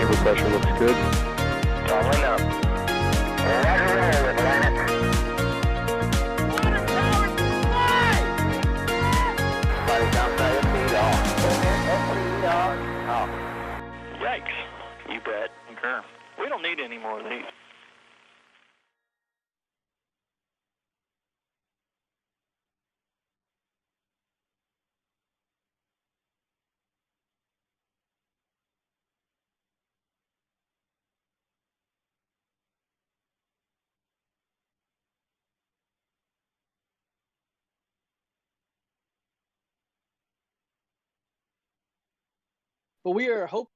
Chamber pressure looks good. Following up. Roger, roll, Atlantic. Body downside, speed off. Yikes. You bet. Okay. We don't need any more of these. But we are hoping.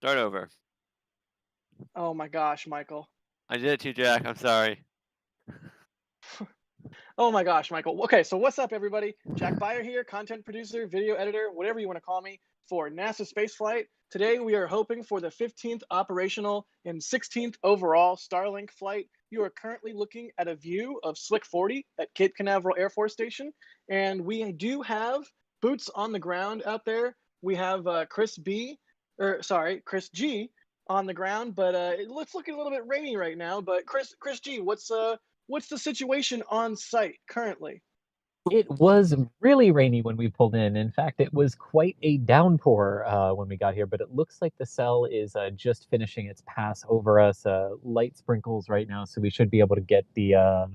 Start over. Oh my gosh, Michael. I did it to you, Jack. I'm sorry. Oh my gosh, Michael. Okay, so what's up, everybody? Jack Beyer here, content producer, video editor, whatever you want to call me, for NASA Spaceflight. Today, we are hoping for the 15th operational and 16th overall Starlink flight. You are currently looking at a view of Slick 40 at Cape Canaveral Air Force Station, and we do have boots on the ground out there. We have Chris G on the ground, but it's looking a little bit rainy right now. But Chris G, what's the situation on site currently? It was really rainy when we pulled in. In fact, it was quite a downpour when we got here, but it looks like the cell is just finishing its pass over us. Light sprinkles right now, so we should be able to get the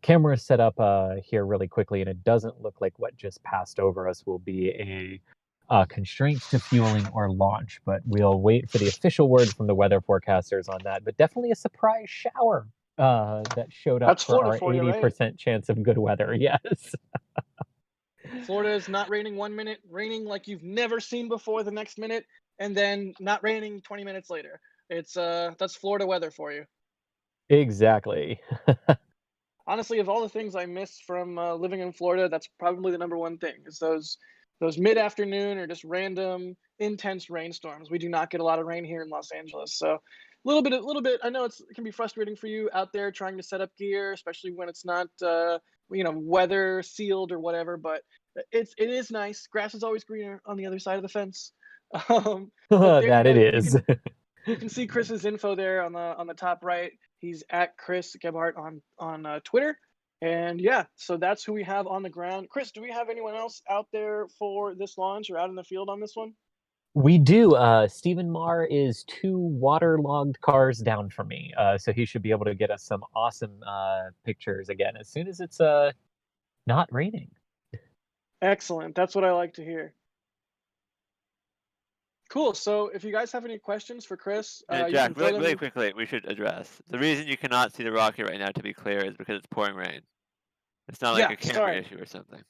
camera set up here really quickly, and it doesn't look like what just passed over us will be a constraint to fueling or launch, but we'll wait for the official word from the weather forecasters on that. But definitely a surprise shower that showed up That's for Florida our for you, 80% right? chance of good weather. Yes. Florida is not raining 1 minute, raining like you've never seen before the next minute, and then not raining 20 minutes later. It's that's Florida weather for you. Exactly. Honestly, of all the things I miss from living in Florida, that's probably the number one thing. Is those mid-afternoon or just random intense rainstorms. We do not get a lot of rain here in Los Angeles, so a little bit. I know it can be frustrating for you out there trying to set up gear, especially when it's not weather sealed or whatever. But it is nice. Grass is always greener on the other side of the fence. But there That you it go. is. You can see Chris's info there on the top right. He's at Chris Gebhardt on Twitter. And yeah, so that's who we have on the ground. Chris, do we have anyone else out there for this launch or out in the field on this one? We do. Stephen Marr is 2 waterlogged cars down from me, so he should be able to get us some awesome pictures again as soon as it's not raining. Excellent. That's what I like to hear. Cool. So if you guys have any questions for Chris, Jack, really quickly, we should address the reason you cannot see the rocket right now, to be clear, is because it's pouring rain. It's not like a camera issue or something.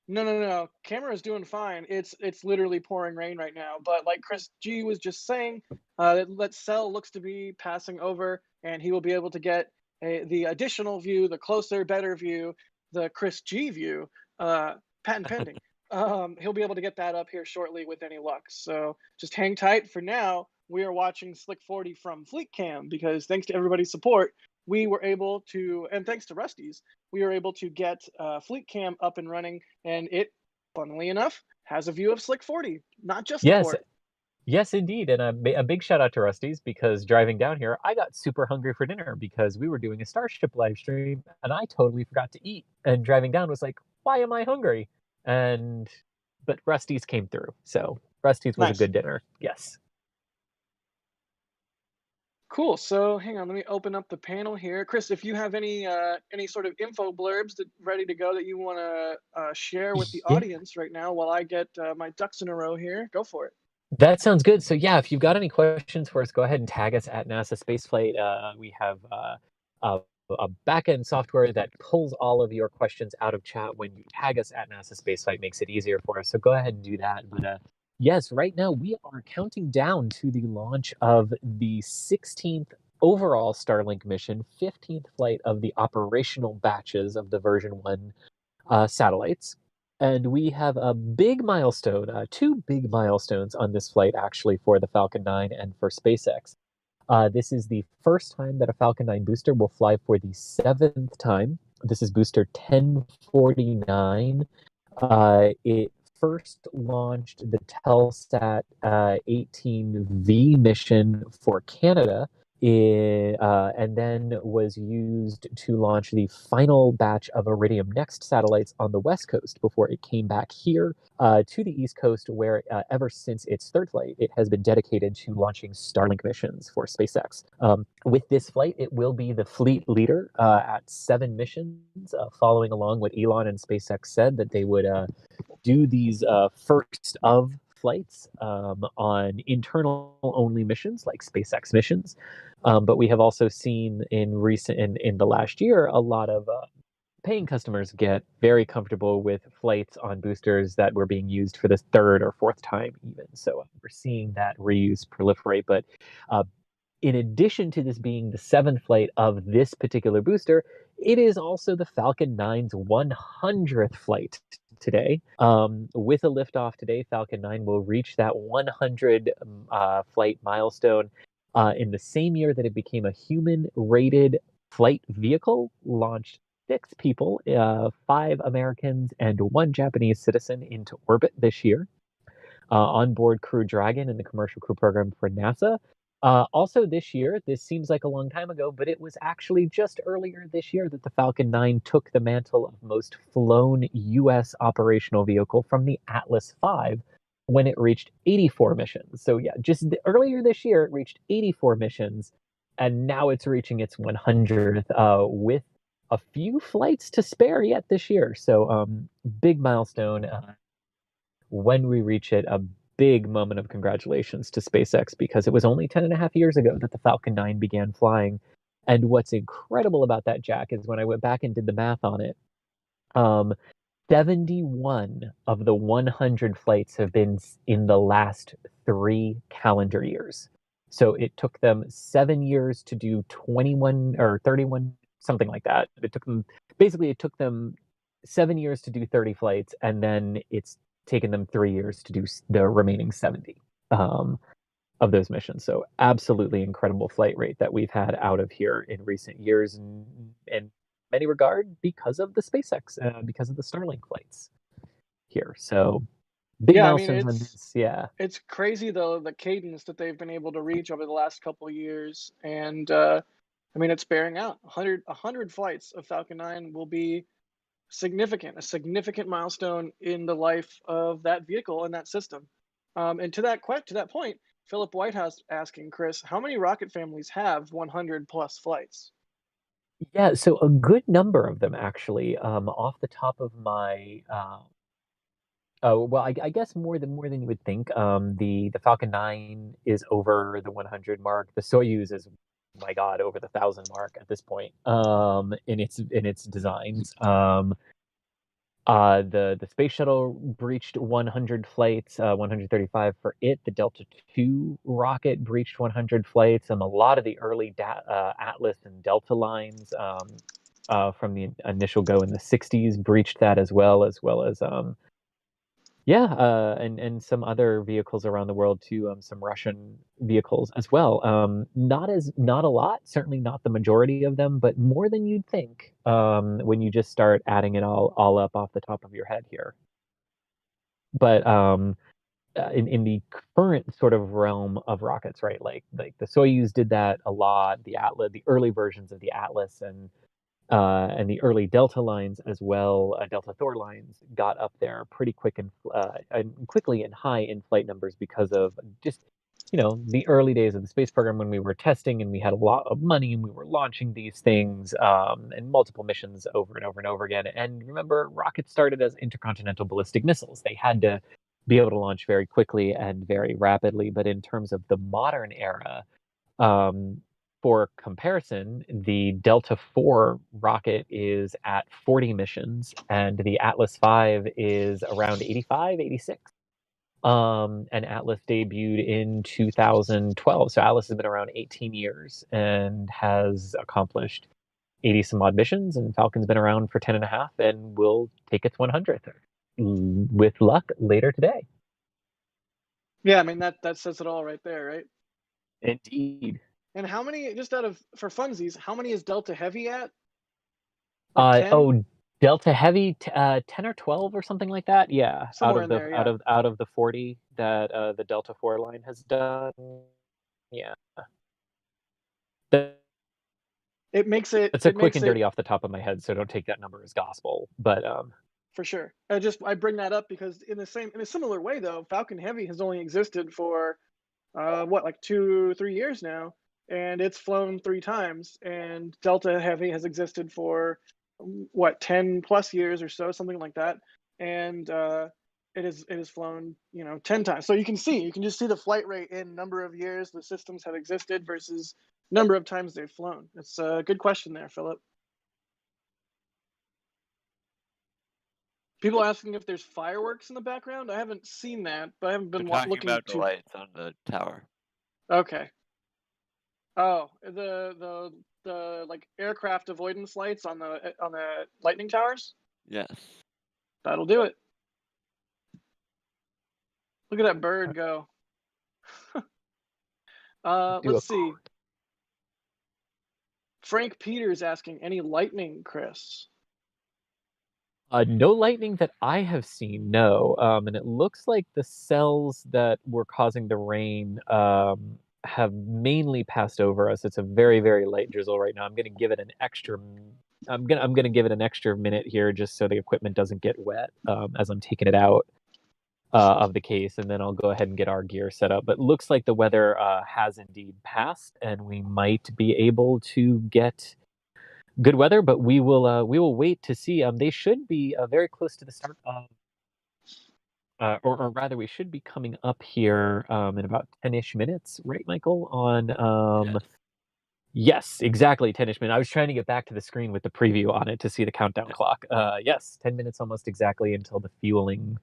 No. Camera is doing fine. It's literally pouring rain right now. But like Chris G was just saying, that cell looks to be passing over, and he will be able to get the additional view, the closer, better view, the Chris G view, patent pending. He'll be able to get that up here shortly with any luck. So just hang tight. For now, we are watching Slick 40 from Fleet Cam, because thanks to everybody's support, we were able to, and thanks to Rusty's, we were able to get Fleet Cam up and running, and it, funnily enough, has a view of Slick 40, not just the port. Yes, indeed. And a big shout out to Rusty's, because driving down here, I got super hungry for dinner because we were doing a Starship live stream and I totally forgot to eat. And driving down was like, why am I hungry? But Rusty's came through. So Rusty's was Nice. a good dinner. Yes. Cool. So hang on, let me open up the panel here. Chris, if you have any sort of info blurbs ready to go that you want to share with the audience right now while I get my ducks in a row here, go for it. That sounds good. So yeah, if you've got any questions for us, go ahead and tag us at NASASpaceflight. We have a backend software that pulls all of your questions out of chat when you tag us at NASASpaceflight. Makes it easier for us. So go ahead and do that. But yes, right now we are counting down to the launch of the 16th overall Starlink mission, 15th flight of the operational batches of the version 1 satellites. And we have a big milestone, 2 big milestones on this flight, actually, for the Falcon 9 and for SpaceX. This is the first time that a Falcon 9 booster will fly for the 7th time. This is booster 1049. first launched the Telsat 18V mission for Canada, and then was used to launch the final batch of Iridium Next satellites on the West Coast before it came back here to the East Coast, where ever since its third flight, it has been dedicated to launching Starlink missions for SpaceX. With this flight, it will be the fleet leader at 7 missions, following along what Elon and SpaceX said, that they would do these first of flights on internal only missions like SpaceX missions. But we have also seen in the last year a lot of paying customers get very comfortable with flights on boosters that were being used for the third or fourth time even. So we're seeing that reuse proliferate. But in addition to this being the 7th flight of this particular booster, it is also the Falcon 9's 100th flight today. With a liftoff today, Falcon 9 will reach that 100 flight milestone in the same year that it became a human-rated flight vehicle, launched 6 people, 5 Americans and 1 Japanese citizen into orbit this year. Onboard Crew Dragon in the Commercial Crew Program for NASA. Also this year, this seems like a long time ago, but it was actually just earlier this year that the Falcon 9 took the mantle of most flown U.S. operational vehicle from the Atlas V when it reached 84 missions. So yeah, just earlier this year, it reached 84 missions, and now it's reaching its 100th with a few flights to spare yet this year. So big milestone. When we reach it, a big moment of congratulations to SpaceX, because it was only 10 and a half years ago that the Falcon 9 began flying. And what's incredible about that, Jack, is when I went back and did the math on it, 71 of the 100 flights have been in the last 3 calendar years. So it took them 7 years to do 21 or 31, something like that. It took them 7 years to do 30 flights, and then it's taken them 3 years to do the remaining 70 of those missions. So absolutely incredible flight rate that we've had out of here in recent years, and in many regard because of the SpaceX, because of the Starlink flights here. So big milestones on this. Yeah, it's crazy though, the cadence that they've been able to reach over the last couple of years, and it's bearing out. 100 flights of Falcon 9 will be a significant milestone in the life of that vehicle and that system. And to that point, Philip Whitehouse asking Chris, how many rocket families have 100 plus flights? Yeah, so a good number of them actually. Off the top of my, I guess more than you would think. The Falcon 9 is over the 100 mark. The Soyuz is, my God, over the 1,000 mark at this point. In its designs. The space shuttle breached 100 flights, 135 for it. The Delta II rocket breached 100 flights. A lot of the early Atlas and Delta lines from the initial go in the 60s breached that as well as and some other vehicles around the world too. Some Russian vehicles as well. Not a lot, certainly not the majority of them, but more than you'd think when you just start adding it all up off the top of your head here. But in the current sort of realm of rockets, right? Like the Soyuz did that a lot. The Atlas, the early versions of the Atlas, and the early Delta lines as well, Delta Thor lines, got up there pretty quick and quickly and high in flight numbers because of just the early days of the space program, when we were testing and we had a lot of money and we were launching these things and multiple missions over and over and over again. And remember, rockets started as intercontinental ballistic missiles. They had to be able to launch very quickly and very rapidly. But in terms of the modern era, for comparison, the Delta IV rocket is at 40 missions, and the Atlas V is around 85, 86. And Atlas debuted in 2012. So Atlas has been around 18 years and has accomplished 80 some odd missions, and Falcon's been around for 10 and a half and will take its 100th with luck later today. Yeah, that says it all right there, right? Indeed. And how many, just for funsies, how many is Delta Heavy at? Like 10? Delta Heavy, 10 or 12 or something like that. Yeah, Somewhere in there, yeah. out of the 40 that the Delta 4 line has done. Yeah. It makes it. It's a It quick makes and it dirty off the top of my head, so don't take that number as gospel. But for sure. I bring that up because in a similar way though, Falcon Heavy has only existed for like 2-3 years now, and it's flown 3 times. And Delta Heavy has existed for what 10 plus years or so, something like that. And it is flown 10 times. So you can just see the flight rate in number of years the systems have existed versus number of times they've flown. It's a good question there, Philip. People asking if there's fireworks in the background. I haven't seen that, but I haven't They're been talking looking about the to. lights on the tower. Okay. Oh, the like aircraft avoidance lights on the lightning towers. Yes. That'll do it. Look at that bird go. Let's see. Frank Peters asking, any lightning, Chris? No lightning that I have seen, no. And it looks like the cells that were causing the rain have mainly passed over us. It's a very, very light drizzle right now. I'm gonna give it an extra minute here just so the equipment doesn't get wet as I'm taking it out of the case, and then I'll go ahead and get our gear set up. But looks like the weather has indeed passed, and we might be able to get good weather, but we will wait to see. They should be very close to the start of, or rather, we should be coming up here in about 10-ish minutes, right, Michael? On Yes. yes, exactly 10-ish minutes. I was trying to get back to the screen with the preview on it to see the countdown clock. Yes, 10 minutes almost exactly until the fueling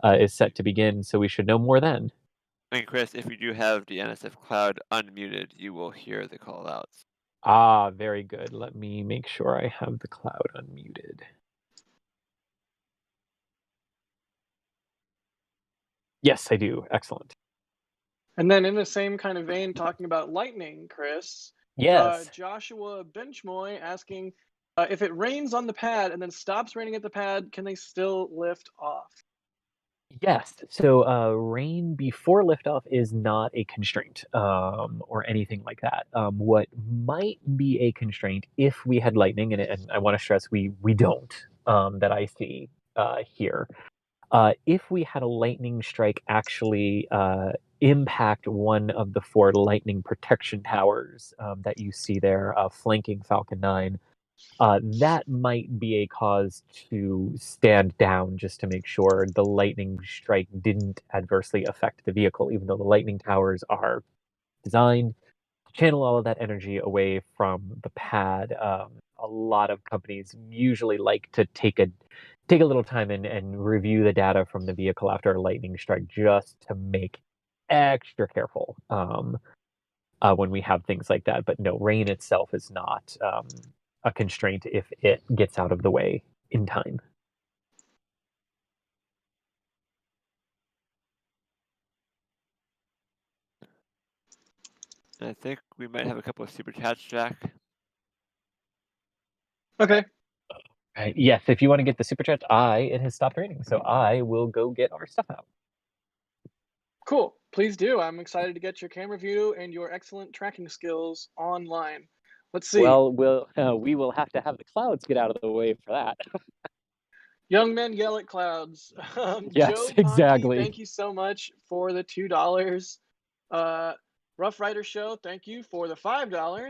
is set to begin, so we should know more then. I mean, Chris, if you do have the NSF cloud unmuted, you will hear the callouts. Ah, very good. Let me make sure I have the cloud unmuted. Yes, I do. Excellent. And then in the same kind of vein, talking about lightning, Chris. Yes. Joshua Benchmoy asking, if it rains on the pad and then stops raining at the pad, can they still lift off? Yes. So rain before liftoff is not a constraint or anything like that. What might be a constraint if we had lightning, and I want to stress we don't, that I see here. If we had a lightning strike actually impact one of the 4 lightning protection towers that you see there flanking Falcon 9, that might be a cause to stand down just to make sure the lightning strike didn't adversely affect the vehicle, even though the lightning towers are designed to channel all of that energy away from the pad. A lot of companies usually like to take a little time and review the data from the vehicle after a lightning strike just to make extra careful when we have things like that. But no, rain itself is not a constraint if it gets out of the way in time. And I think we might have a couple of super chats, Jack. Okay. Right. Yes, if you want to get the super chat, it has stopped raining, so I will go get our stuff out. Cool. Please do. I'm excited to get your camera view and your excellent tracking skills online. Let's see. Well, we will have to have the clouds get out of the way for that. Young men yell at clouds. Yes, Joe Ponte, exactly. thank you so much for the $2. Rough Rider Show, thank you for the $5.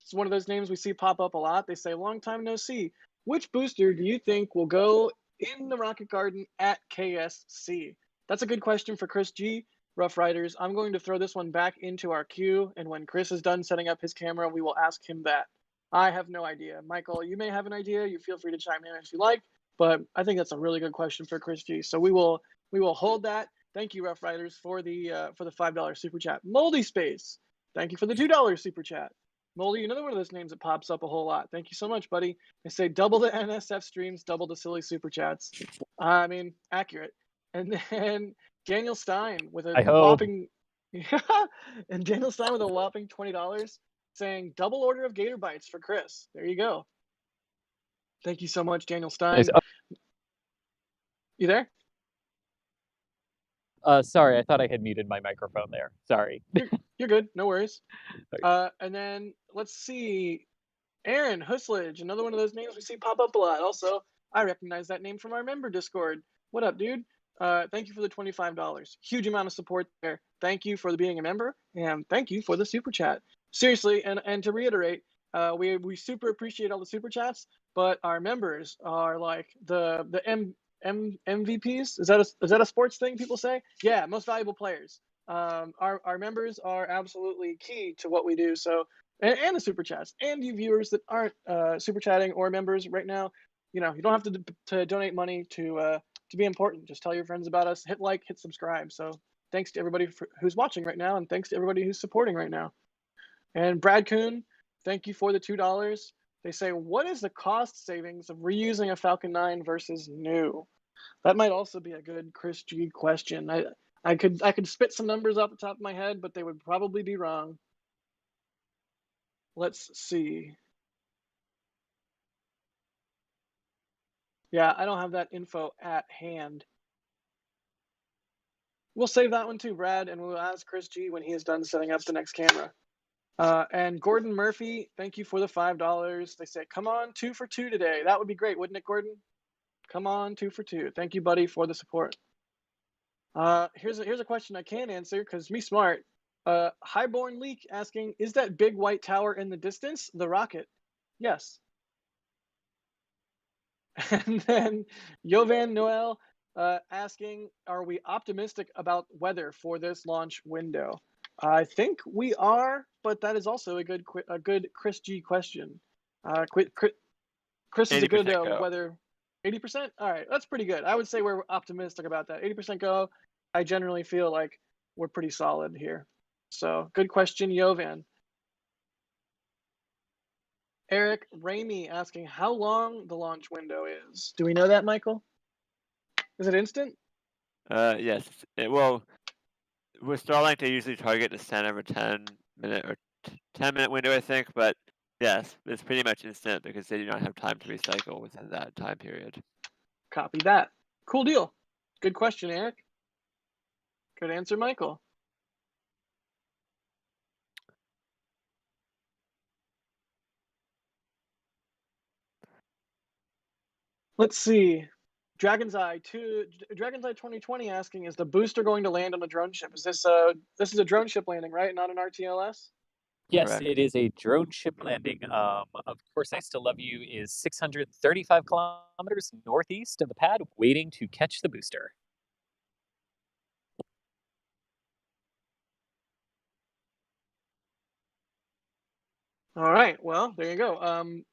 It's one of those names we see pop up a lot. They say, long time no see. Which booster do you think will go in the Rocket Garden at KSC? That's a good question for Chris G. Rough Riders, I'm going to throw this one back into our queue, and when Chris is done setting up his camera, we will ask him that. I have no idea. Michael, you may have an idea. You feel free to chime in if you like, but I think that's a really good question for Chris G. So we will hold that. Thank you, Rough Riders, for the $5 super chat. Moldy Space, thank you for the $2 super chat. Moldy, another one of those names that pops up a whole lot. Thank you so much, buddy. They say double the NSF streams, double the silly super chats. I mean, accurate. And then Daniel Stein with a whopping and Daniel Stein with a whopping $20 saying double order of Gator Bites for Chris. There you go. Thank you so much, Daniel Stein. Nice. You there? Sorry, I thought I had muted my microphone there. Sorry. You're good. No worries. Okay. And then let's see. Aaron Huslage, another one of those names we see pop up a lot. Also, I recognize that name from our member Discord. What up, dude? Thank you for the $25. Huge amount of support there. Thank you for being a member, and thank you for the super chat. Seriously, and to reiterate, we super appreciate all the super chats, but our members are like the MVPs. Is that a sports thing people say? Yeah, most valuable players. Our members are absolutely key to what we do. So, and the super chats, and you viewers that aren't super chatting or members right now, you don't have to donate money to be important. Just tell your friends about us. Hit like, hit subscribe. So thanks to everybody who's watching right now, and thanks to everybody who's supporting right now. And Brad Kuhn, thank you for the $2. They say, what is the cost savings of reusing a Falcon 9 versus new? That might also be a good Chris G question. I could spit some numbers off the top of my head, but they would probably be wrong. Let's see. Yeah, I don't have that info at hand. We'll save that one too, Brad, and we'll ask Chris G when he is done setting up the next camera. And Gordon Murphy, thank you for the $5. They say, come on, 2 for 2 today. That would be great, wouldn't it, Gordon? Come on, 2 for 2. Thank you, buddy, for the support. Here's a question I can answer because me smart. Highborn Leak asking, is that big white tower in the distance the rocket? Yes. And then Jovan Noel asking, are we optimistic about weather for this launch window? I think we are, but that is also a good Chris G question. Chris is a good weather. 80%? All right, that's pretty good. I would say we're optimistic about that. 80% go. I generally feel like we're pretty solid here. So good question, Jovan. Eric Ramey asking how long the launch window is. Do we know that, Michael? Is it instant? Yes. Well, with Starlink, they usually target the center of a 10-minute or 10-minute window, I think. But yes, it's pretty much instant because they do not have time to recycle within that time period. Copy that. Cool deal. Good question, Eric. Good answer, Michael. Let's see. Dragon's Eye 2020 asking, is the booster going to land on a drone ship? Is this is a drone ship landing, right? Not an RTLS? Yes, Correct. it is a drone ship landing. Of course, I Still Love You is 635 kilometers northeast of the pad, waiting to catch the booster. All right. Well, there you go.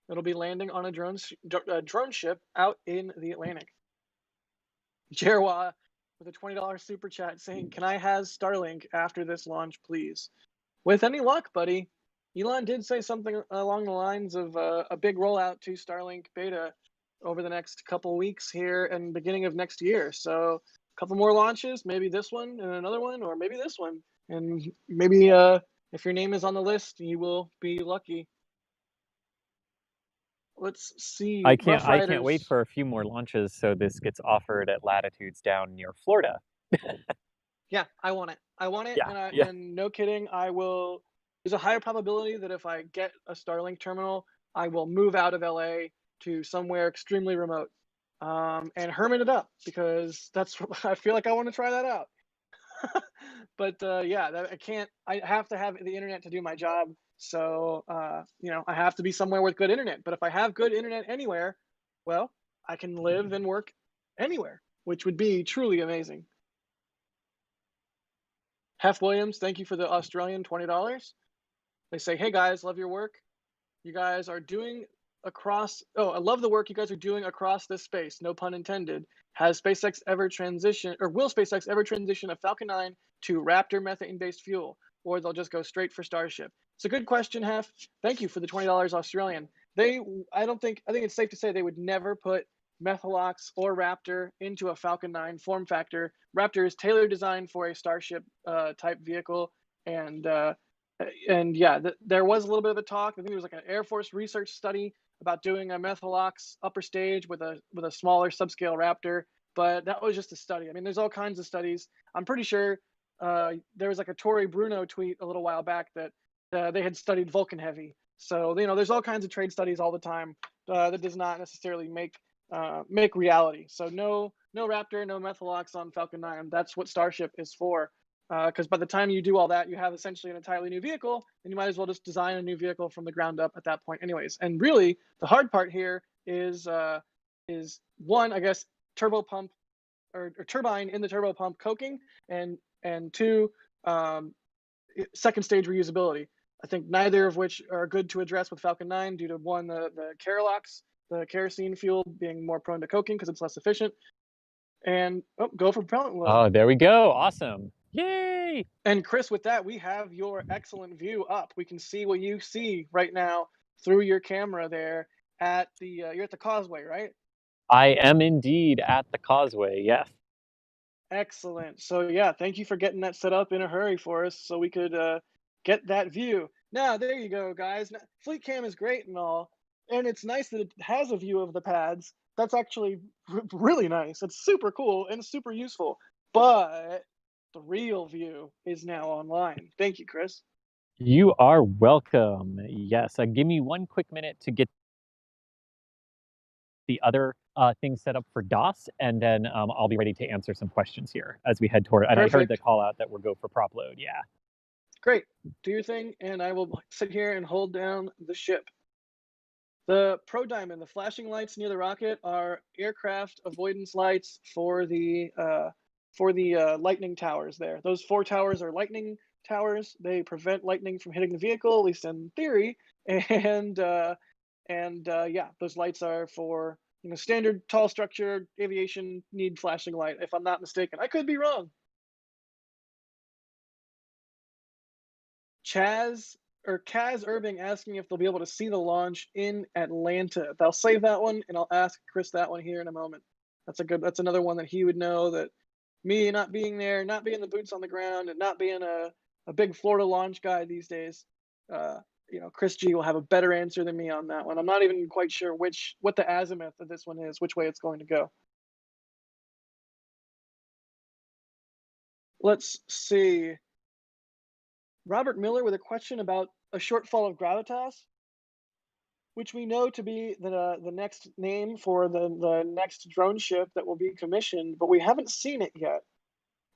It'll be landing on a drone ship out in the Atlantic. Jerwa with a $20 super chat saying, can I has Starlink after this launch, please? With any luck, buddy. Elon did say something along the lines of a big rollout to Starlink beta over the next couple weeks here and beginning of next year. So a couple more launches, maybe this one and another one, or maybe this one. And maybe if your name is on the list, you will be lucky. Let's see. I can't wait for a few more launches so this gets offered at latitudes down near Florida. Yeah, I want it. Yeah, And no kidding, I will. There's a higher probability that if I get a Starlink terminal, I will move out of LA to somewhere extremely remote and hermit it up because that's I feel like I want to try that out. But yeah, I have to have the internet to do my job. So, I have to be somewhere with good internet. But if I have good internet anywhere, well, I can live and work anywhere, which would be truly amazing. Hef Williams, thank you for the Australian $20. They say, hey guys, love your work. You guys are doing I love the work you guys are doing across this space, no pun intended. Will SpaceX ever transition a Falcon 9 to Raptor methane-based fuel, or they'll just go straight for Starship? It's a good question, Hef. Thank you for the $20 Australian. I think it's safe to say they would never put Methalox or Raptor into a Falcon 9 form factor. Raptor is tailored designed for a Starship type vehicle, and And yeah, there was a little bit of a talk. I think there was like an Air Force research study about doing a Methalox upper stage with a smaller subscale Raptor, but that was just a study. I mean, there's all kinds of studies. I'm pretty sure there was like a Tory Bruno tweet a little while back that they had studied Vulcan Heavy. So there's all kinds of trade studies all the time that does not necessarily make reality. So no Raptor, no Methalox on Falcon 9. That's what Starship is for. Because by the time you do all that, you have essentially an entirely new vehicle, and you might as well just design a new vehicle from the ground up at that point, anyways. And really, the hard part here is one, I guess, turbo pump or turbine in the turbo pump coking, and two, second stage reusability. I think neither of which are good to address with Falcon 9 due to one, the Kerolox, the kerosene fuel being more prone to coking because it's less efficient, and go for propellant load. Oh, there we go. Awesome. Yay! And Chris, with that, we have your excellent view up. We can see what you see right now through your camera there at the you're at the causeway, right? I am indeed at the causeway, yes. Excellent. So yeah, thank you for getting that set up in a hurry for us so we could get that view. Now, there you go, guys. Now, Fleet Cam is great and all, and it's nice that it has a view of the pads. That's actually really nice. It's super cool and super useful. But the real view is now online. Thank you, Chris. You are welcome. Yes. Give me one quick minute to get the other things set up for DOS, and then I'll be ready to answer some questions here as we head toward. And I heard the call out that we'll go for prop load. Yeah. Great. Do your thing, and I will sit here and hold down the ship. The Pro Diamond, the flashing lights near the rocket, are aircraft avoidance lights for the lightning towers there. Those 4 towers are lightning towers. They prevent lightning from hitting the vehicle, at least in theory. And yeah, those lights are for standard tall structure aviation need flashing light, if I'm not mistaken. I could be wrong. Kaz Irving asking if they'll be able to see the launch in Atlanta. I'll save that one, and I'll ask Chris that one here in a moment. That's another one that he would know, that me not being there, not being the boots on the ground, and not being a big Florida launch guy these days. Chris G will have a better answer than me on that one. I'm not even quite sure what the azimuth of this one is, which way it's going to go. Let's see. Robert Miller with a question about a shortfall of gravitas, which we know to be the next name for the next drone ship that will be commissioned, but we haven't seen it yet.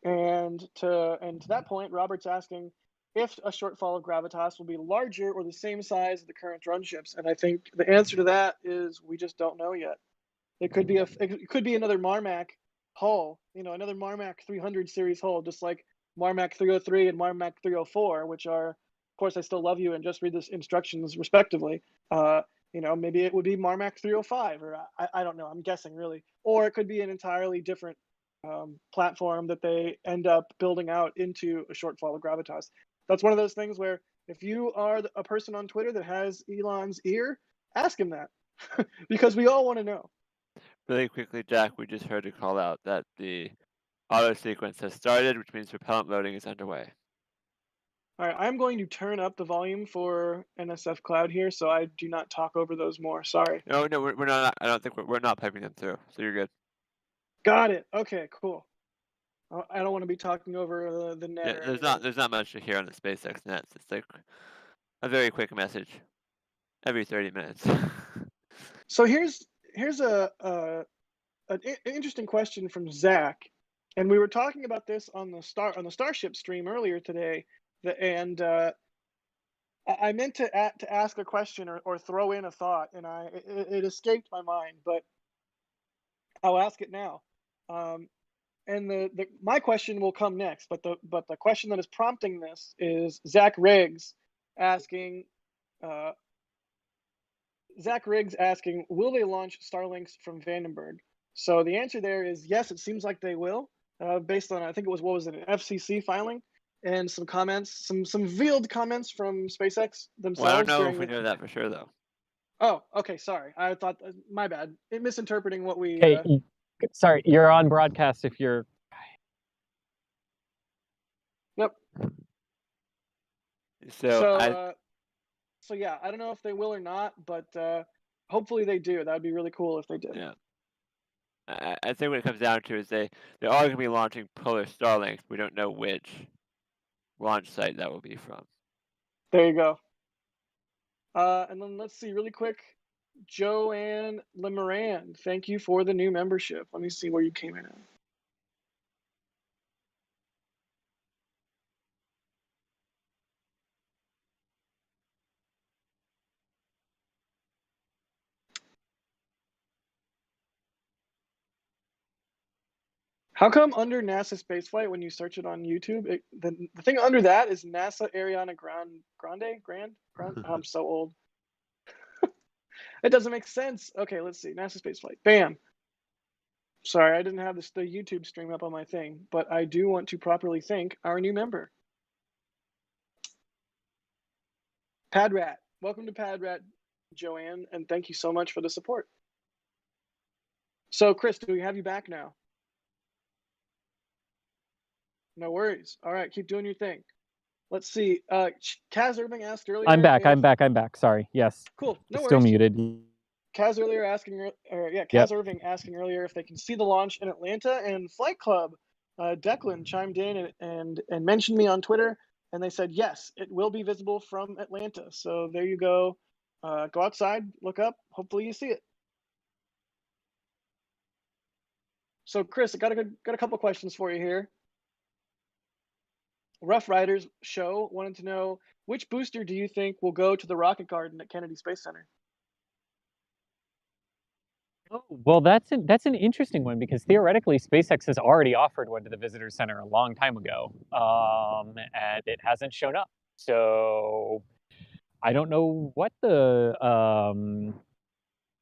And to that point, Robert's asking if a shortfall of gravitas will be larger or the same size as the current drone ships. And I think the answer to that is we just don't know yet. It could be another Marmac hull, another Marmac 300 series hull, just like Marmac 303 and Marmac 304, which are, of course, I still love you and just read the instructions respectively. Maybe it would be Marmac 305, or I don't know. I'm guessing really, or it could be an entirely different platform that they end up building out into a shortfall of gravitas. That's one of those things where if you are a person on Twitter that has Elon's ear, ask him that because we all want to know. Really quickly, Jack, we just heard a call out that the auto sequence has started, which means propellant loading is underway. All right, I'm going to turn up the volume for NSF Cloud here, so I do not talk over those more. Sorry. No, we're not. I don't think we're not piping them through, so you're good. Got it. Okay, cool. I don't want to be talking over the net. Yeah, there's not much to hear on the SpaceX nets. It's like a very quick message every 30 minutes. So here's an interesting question from Zach, and we were talking about this on the Starship stream earlier today, and I meant to ask a question or throw in a thought, and it escaped my mind, but I'll ask it now. And my question will come next, but the question that is prompting this is Zach Riggs asking, will they launch Starlinks from Vandenberg? So the answer there is yes. It seems like they will, based on, I think it was an FCC filing and some comments, some veiled comments from SpaceX themselves. Well, I don't know if we know that for sure though. Oh, okay. Sorry, I thought my bad. Misinterpreting what we. Okay. Sorry, you're on broadcast if you're... Yep. So yeah, I don't know if they will or not, but hopefully they do. That'd be really cool if they did. Yeah. I think what it comes down to is they are going to be launching polar Starlinks. We don't know which launch site that will be from. There you go. And then let's see really quick. Joanne Lemoran, thank you for the new membership. Let me see where you came in at. How come under NASA spaceflight, when you search it on YouTube, the thing under that is NASA Ariana Grande? I'm so old. It doesn't make sense. Okay, let's see. NASA spaceflight. Bam. Sorry, I didn't have the YouTube stream up on my thing, but I do want to properly thank our new member. Padrat. Welcome to Padrat, Joanne, and thank you so much for the support. So, Chris, do we have you back now? No worries. All right, keep doing your thing. Let's see. Kaz Irving asked earlier. I'm back. Sorry. Yes. Cool. No worries. Still muted. Kaz Irving asking earlier if they can see the launch in Atlanta, and Flight Club, Declan chimed in and mentioned me on Twitter, and they said yes, it will be visible from Atlanta. So there you go. Go outside, look up. Hopefully you see it. So Chris, I got a couple questions for you here. Rough Riders Show wanted to know, which booster do you think will go to the Rocket Garden at Kennedy Space Center? Oh, well, that's an interesting one, because theoretically SpaceX has already offered one to the Visitor Center a long time ago, and it hasn't shown up. So I don't know what the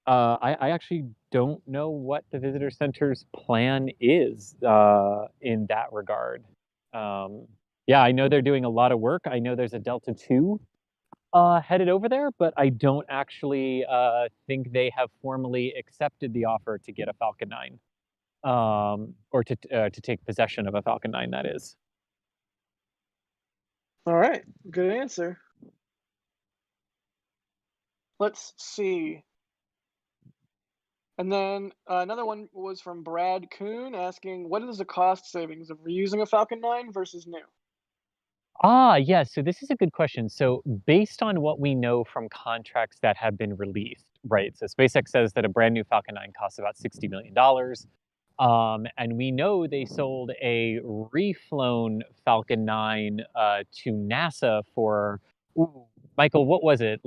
I actually don't know what the Visitor Center's plan is in that regard. Yeah, I know they're doing a lot of work. I know there's a Delta II headed over there, but I don't actually think they have formally accepted the offer to get a Falcon 9, or to take possession of a Falcon 9, that is. All right, good answer. Let's see. And then another one was from Brad Kuhn asking, what is the cost savings of reusing a Falcon 9 versus new? Yeah, so this is a good question. So based on what we know from contracts that have been released, right? So SpaceX says that a brand new Falcon 9 costs about $60 million. And we know they sold a reflown Falcon 9 to NASA for, Michael, what was it?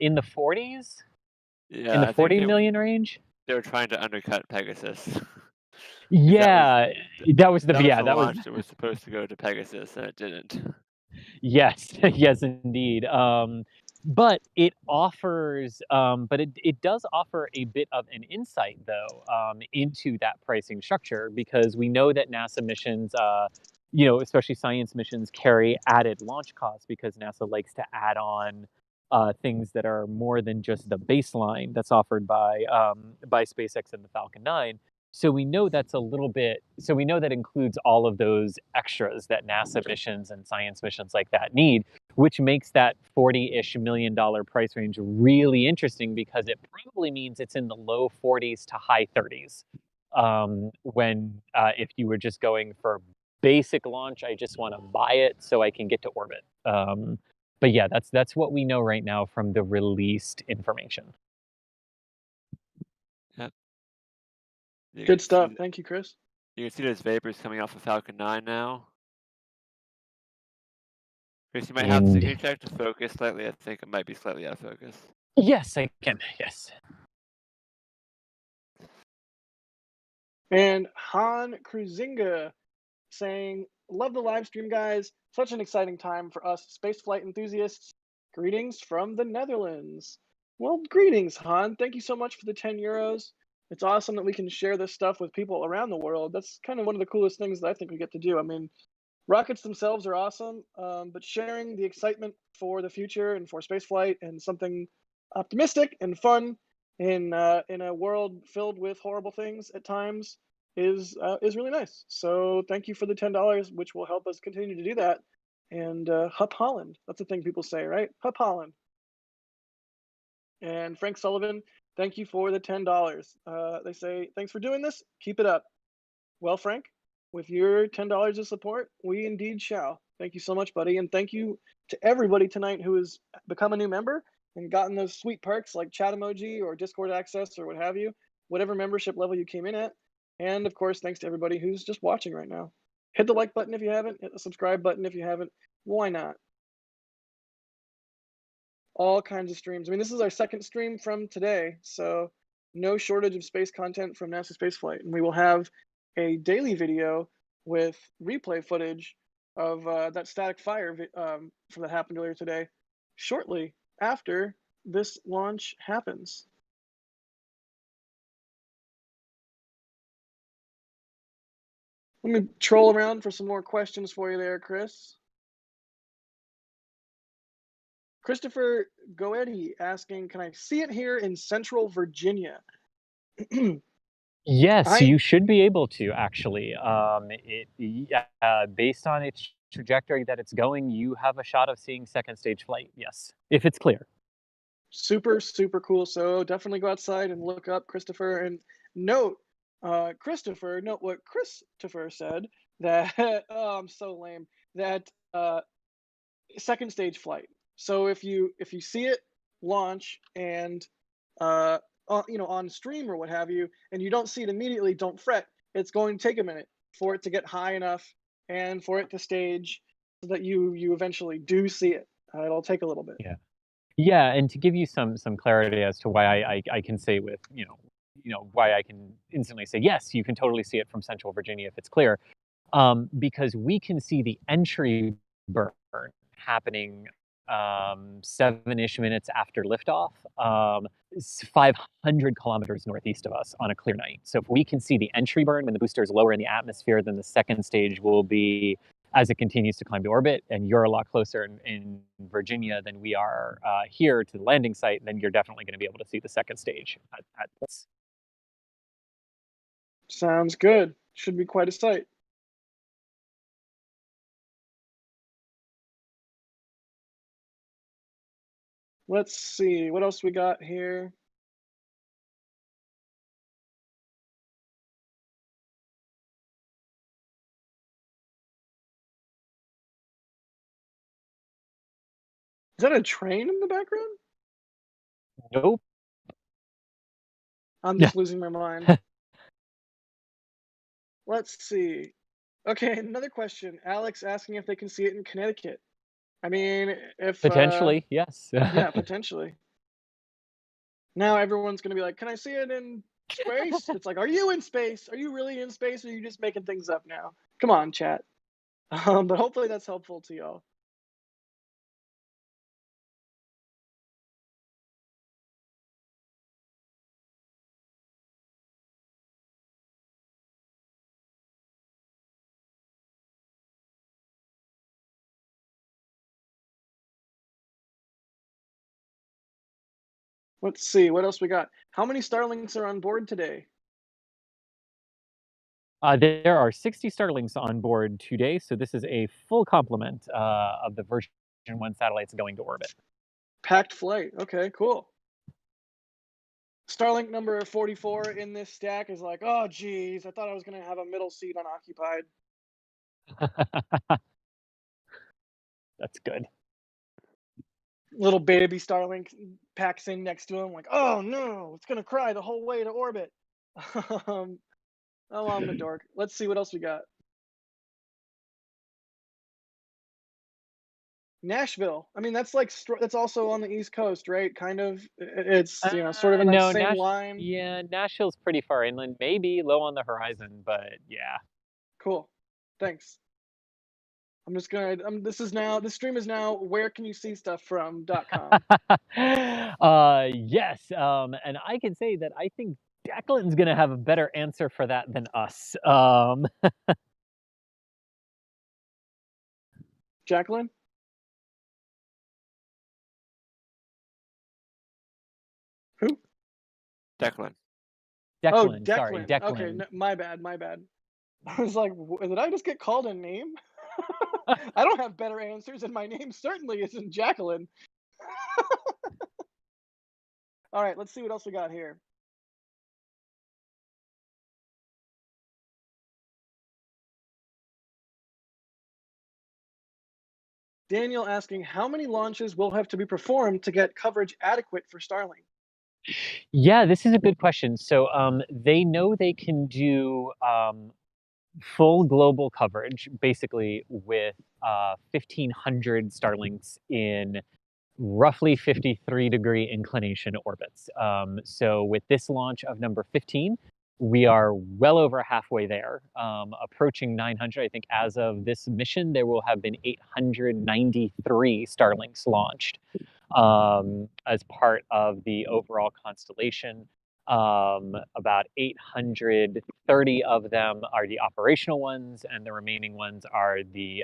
In the 40s? Yeah, In the I think 40 million range? they were trying to undercut Pegasus. Yeah, that was the launch that was supposed to go to Pegasus, and it didn't. Yes, yes, indeed. But it offers, but it does offer a bit of an insight, though, into that pricing structure, because we know that NASA missions, especially science missions, carry added launch costs, because NASA likes to add on things that are more than just the baseline that's offered by SpaceX and the Falcon 9. So we know that's a little bit, so we know that includes all of those extras that NASA missions and science missions like that need, which makes that $40-ish million price range really interesting, because it probably means it's in the low 40s to high 30s. When if you were just going for basic launch, I just want to buy it so I can get to orbit. But yeah, that's what we know right now from the released information. Good stuff. Thank you, Chris. You can see those vapors coming off of Falcon 9 now. Chris, you might have to, can you check to focus slightly? I think it might be slightly out of focus. Yes, I can. Yes. And Han Cruzinga saying, love the live stream, guys. Such an exciting time for us spaceflight enthusiasts. Greetings from the Netherlands. Well, greetings, Han. Thank you so much for the 10 euros. It's awesome that we can share this stuff with people around the world. That's kind of one of the coolest things that I think we get to do. I mean, rockets themselves are awesome, but sharing the excitement for the future and for spaceflight and something optimistic and fun in a world filled with horrible things at times is really nice. So thank you for the $10, which will help us continue to do that. And Hup Holland. That's a thing people say, right? Hup Holland. And Frank Sullivan, thank you for the $10. They say, thanks for doing this. Keep it up. Well, Frank, with your $10 of support, we indeed shall. Thank you so much, buddy. And thank you to everybody tonight who has become a new member and gotten those sweet perks like chat emoji or Discord access or what have you, whatever membership level you came in at. And of course, thanks to everybody who's just watching right now. Hit the like button if you haven't, hit the subscribe button if you haven't. Why not? All kinds of streams. I mean, this is our second stream from today, so no shortage of space content from NASA Spaceflight. And we will have a daily video with replay footage of that static fire that happened earlier today shortly after this launch happens. Let me troll around for some more questions for you there, Chris. Christopher Goetti asking, can I see it here in Central Virginia? Yes, you should be able to actually. Based on its trajectory that it's going, you have a shot of seeing second stage flight. Yes, if it's clear. Super, super cool. So definitely go outside and look up Christopher and note, Christopher, note what Christopher said, that, oh, I'm so lame, that second stage flight. So if you see it launch and on stream or what have you, and you don't see it immediately, don't fret. It's going to take a minute for it to get high enough and for it to stage so that you eventually do see it. It'll take a little bit. Yeah, and to give you some clarity as to why I can say with why I can instantly say yes, you can totally see it from Central Virginia if it's clear, because we can see the entry burn happening 7-ish minutes after liftoff, 500 kilometers northeast of us on a clear night. So if we can see the entry burn when the booster is lower in the atmosphere, then the second stage will be as it continues to climb to orbit, and you're a lot closer in Virginia than we are here to the landing site, then you're definitely going to be able to see the second stage at this. Sounds good. Should be quite a sight. Let's see, what else we got here? Is that a train in the background? Nope. I'm just losing my mind. Let's see. Okay, another question. Alex asking if they can see it in Connecticut. I mean, if Potentially, yes. yeah, potentially. Now everyone's gonna be like, "Can I see it in space?" It's like, "Are you in space? Are you really in space? Or are you just making things up now?" Come on, chat. But hopefully that's helpful to y'all. Let's see, what else we got? How many Starlinks are on board today? There are 60 Starlinks on board today, so this is a full complement of the version 1 satellites going to orbit. Packed flight. Okay, cool. Starlink number 44 in this stack is like, oh geez, I thought I was gonna have a middle seat unoccupied. That's good. Little baby Starlink packs in next to him, like, oh no, it's gonna cry the whole way to orbit. Oh, I'm a dork. Let's see what else we got. Nashville. I mean, that's like that's also on the East Coast, right? Kind of. It's sort of in that No, same line. Yeah, Nashville's pretty far inland, maybe low on the horizon, but yeah. Cool. Thanks. I'm just gonna. This stream is now where can you see stuff from.com. Yes, and I can say that I think Declan's gonna have a better answer for that than us. Jacqueline? Who? Declan. Oh, Declan, sorry, Declan. Okay, no, my bad. I was like, did I just get called a name? I don't have better answers, and my name certainly isn't Jacqueline. All right, let's see what else we got here. Daniel asking, how many launches will have to be performed to get coverage adequate for Starlink? Yeah, this is a good question. So they know they can do full global coverage, basically with 1,500 Starlinks in roughly 53-degree inclination orbits. So with this launch of number 15, we are well over halfway there, approaching 900. I think as of this mission, there will have been 893 Starlinks launched as part of the overall constellation. About 830 of them are the operational ones, and the remaining ones are the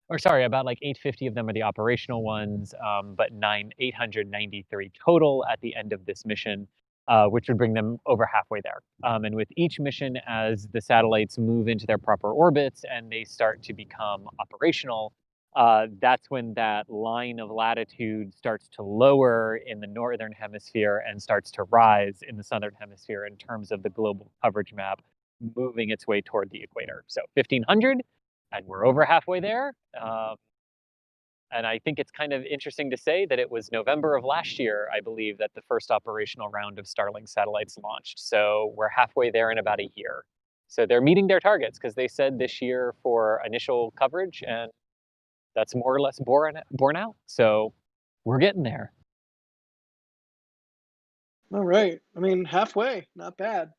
or sorry, about like 850 of them are the operational ones, but 893 total at the end of this mission, which would bring them over halfway there. And with each mission, as the satellites move into their proper orbits and they start to become operational, that's when that line of latitude starts to lower in the northern hemisphere and starts to rise in the southern hemisphere in terms of the global coverage map moving its way toward the equator. So 1500, and we're over halfway there. And I think it's kind of interesting to say that it was November of last year, I believe, that the first operational round of Starlink satellites launched. So we're halfway there in about a year. So they're meeting their targets because they said this year for initial coverage, and that's more or less borne out. So we're getting there. All right. I mean, halfway, not bad.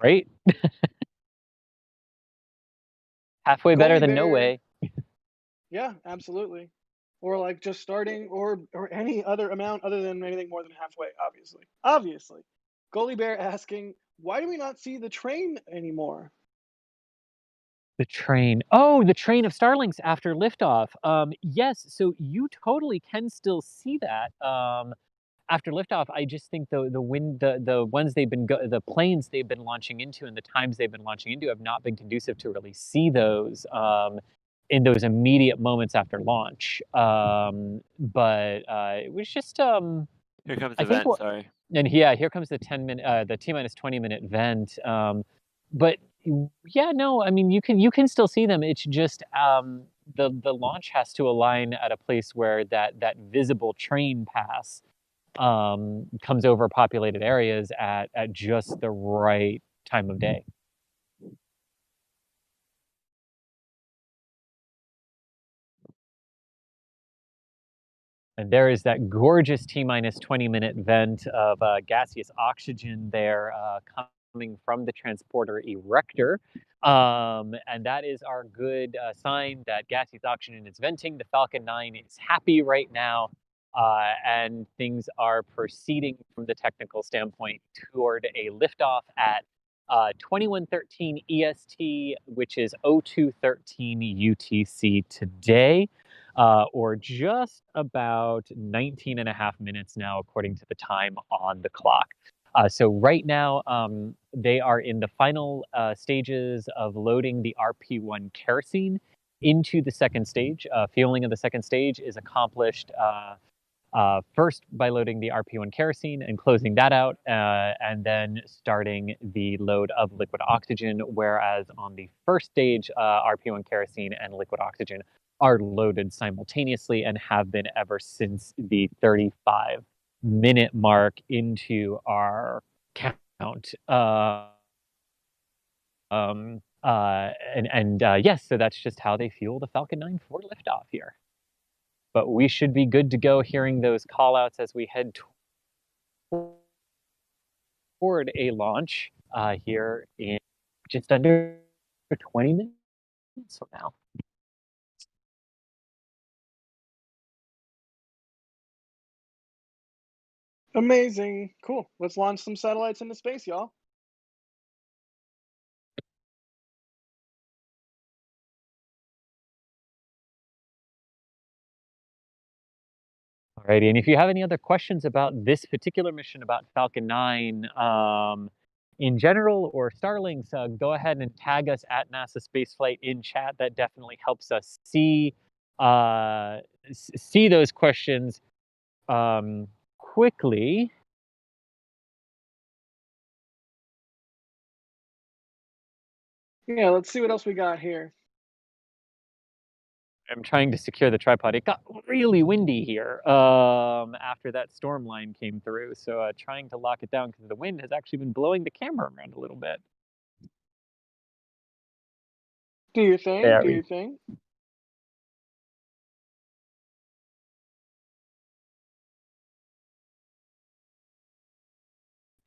Right? Halfway better Goalie than no Bear. way. Yeah, absolutely. Or like just starting, or any other amount other than anything more than halfway. Obviously, obviously. Goalie Bear asking, why do we not see the train anymore? The train. Oh, the train of Starlinks after liftoff. Yes, so you totally can still see that. After liftoff, I just think the ones the planes they've been launching into and the times they've been launching into have not been conducive to really see those in those immediate moments after launch. But it was just Here comes I the think vent, sorry. and yeah, here comes the 10-minute, the T minus 20-minute vent. But yeah, no, I mean you can still see them. It's just the launch has to align at a place where that visible train pass comes over populated areas at just the right time of day. And there is that gorgeous T minus 20-minute vent of gaseous oxygen there coming from the transporter erector. And that is our good sign that gaseous oxygen is venting. The Falcon 9 is happy right now. And things are proceeding from the technical standpoint toward a liftoff at 2113 EST, which is 0213 UTC today. Or just about 19 and a half minutes now, according to the time on the clock. So right now, they are in the final stages of loading the RP-1 kerosene into the second stage. Fueling of the second stage is accomplished first by loading the RP-1 kerosene and closing that out, and then starting the load of liquid oxygen, whereas on the first stage, RP-1 kerosene and liquid oxygen are loaded simultaneously and have been ever since the 35-minute mark into our count. Yes, so that's just how they fuel the Falcon 9 for liftoff here. But we should be good to go hearing those callouts as we head toward a launch here in just under 20 minutes from now. Amazing. Cool. Let's launch some satellites into space, y'all. Alrighty, and if you have any other questions about this particular mission about Falcon 9, in general or Starlinks, go ahead and tag us at NASASpaceflight in chat. That definitely helps us see those questions quickly. Yeah, let's see what else we got here. I'm trying to secure the tripod. It got really windy here after that storm line came through. So trying to lock it down because the wind has actually been blowing the camera around a little bit. Do your thing. There Do we- your thing.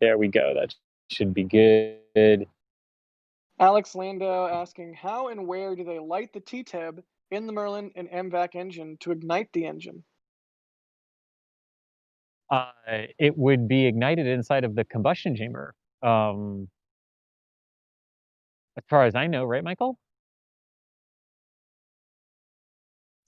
There we go. That should be good. Alex Lando asking, how and where do they light the T-Teb in the Merlin and MVAC engine to ignite the engine? It would be ignited inside of the combustion chamber. As far as I know, right, Michael?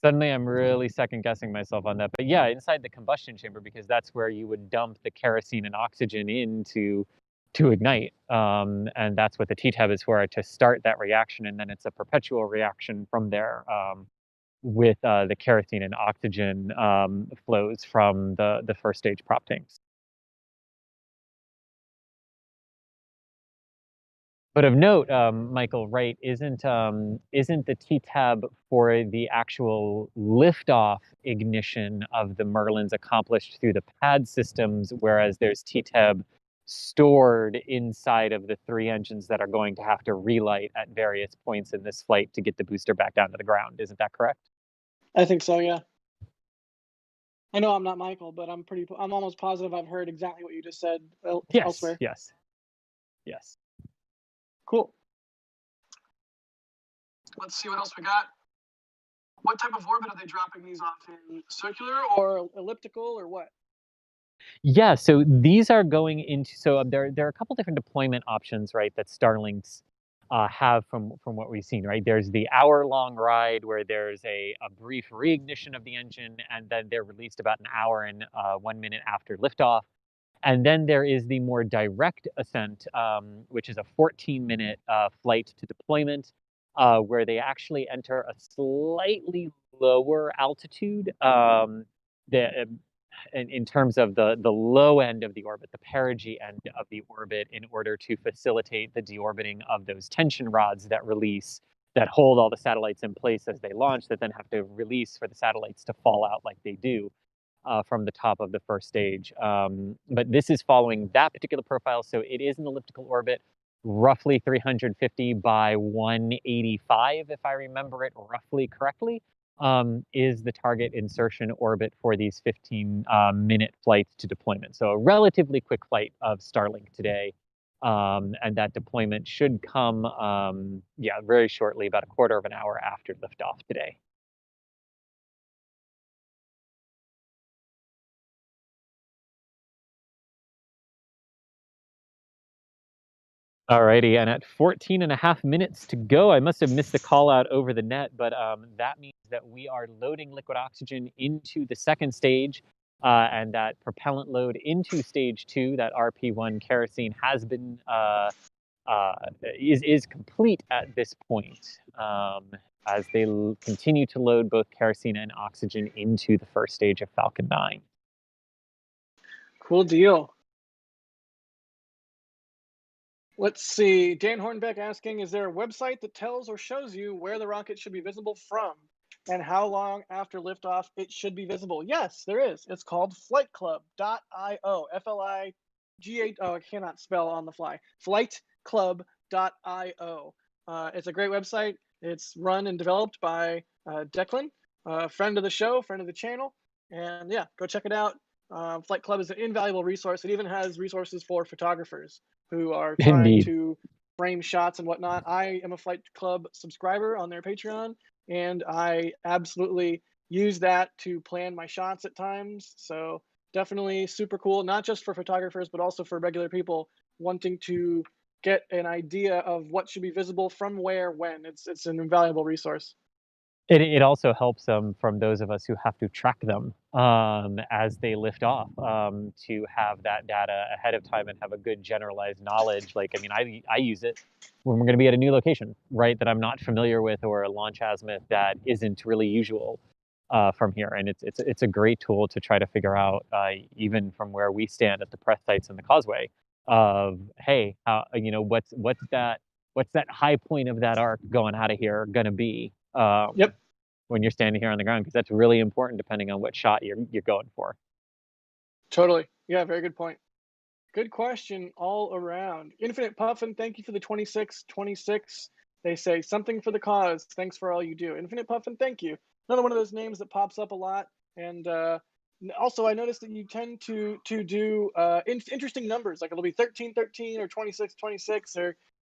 Suddenly, I'm really second guessing myself on that. But yeah, inside the combustion chamber, because that's where you would dump the kerosene and oxygen into to ignite. And that's what the T-Tab is for, to start that reaction. And then it's a perpetual reaction from there with the kerosene and oxygen flows from the first stage prop tanks. But of note, Michael, right, isn't the T-Tab for the actual liftoff ignition of the Merlins accomplished through the pad systems, whereas there's T-Tab stored inside of the 3 engines that are going to have to relight at various points in this flight to get the booster back down to the ground. Isn't that correct? I think so, yeah. I know I'm not Michael, but I'm almost positive I've heard exactly what you just said elsewhere. Yes. Cool. Let's see what else we got. What type of orbit are they dropping these off in? Circular or elliptical or what? Yeah, so these are going into, so there are a couple different deployment options, right, that Starlinks have from what we've seen, right? There's the hour-long ride where there's a brief reignition of the engine, and then they're released about an hour and 1 minute after liftoff. And then there is the more direct ascent, which is a 14-minute flight to deployment, where they actually enter a slightly lower altitude. In terms of the low end of the orbit, the perigee end of the orbit, in order to facilitate the deorbiting of those tension rods that hold all the satellites in place as they launch, that then have to release for the satellites to fall out like they do from the top of the first stage. But this is following that particular profile, so it is an elliptical orbit, roughly 350 by 185, if I remember it roughly correctly. Is the target insertion orbit for these 15-minute flights to deployment. So a relatively quick flight of Starlink today. And that deployment should come, very shortly, about a quarter of an hour after liftoff today. Alrighty, and at 14.5 minutes to go, I must have missed the call out over the net, but that means that we are loading liquid oxygen into the second stage, and that propellant load into stage 2, that RP1 kerosene, has been is complete at this point, as they continue to load both kerosene and oxygen into the first stage of Falcon 9. Cool deal. Let's see. Dan Hornbeck asking, is there a website that tells or shows you where the rocket should be visible from and how long after liftoff it should be visible? Yes, there is. It's called flightclub.io. F-L-I-G-H. Oh, I cannot spell on the fly. Flightclub.io. It's a great website. It's run and developed by Declan, a friend of the show, friend of the channel. And yeah, go check it out. Flight Club is an invaluable resource. It even has resources for photographers who are trying to frame shots and whatnot. I am a Flight Club subscriber on their Patreon, and I absolutely use that to plan my shots at times. So definitely super cool, not just for photographers, but also for regular people wanting to get an idea of what should be visible from where, when. It's an invaluable resource. It also helps from those of us who have to track them as they lift off to have that data ahead of time and have a good generalized knowledge. Like, I mean, I use it when we're going to be at a new location, right, that I'm not familiar with, or a launch azimuth that isn't really usual from here. And it's a great tool to try to figure out, even from where we stand at the press sites in the causeway, of, hey, what's that high point of that arc going out of here going to be? Yep. When you're standing here on the ground, because that's really important depending on what shot you're going for. Totally. Yeah, very good point. Good question all around. Infinite Puffin, thank you for the 2626. They say something for the cause. Thanks for all you do. Infinite Puffin, thank you. Another one of those names that pops up a lot. And also, I noticed that you tend to do interesting numbers, like it'll be 1313 or 2626,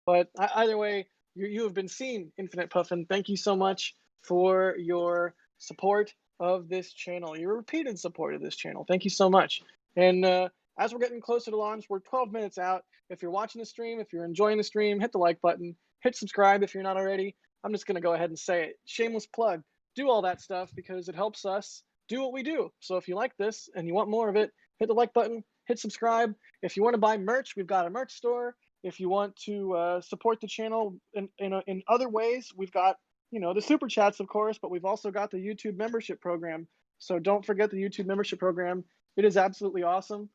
but either way, you have been seen, Infinite Puffin. Thank you so much for your support of this channel, your repeated support of this channel. Thank you so much. And as we're getting closer to launch, we're 12 minutes out. If you're watching the stream, if you're enjoying the stream, hit the like button, hit subscribe if you're not already. I'm just going to go ahead and say it. Shameless plug. Do all that stuff because it helps us do what we do. So if you like this and you want more of it, hit the like button, hit subscribe. If you want to buy merch, we've got a merch store. If you want to support the channel in other ways, we've got, the super chats, of course, but we've also got the YouTube membership program. So don't forget the YouTube membership program. It is absolutely awesome.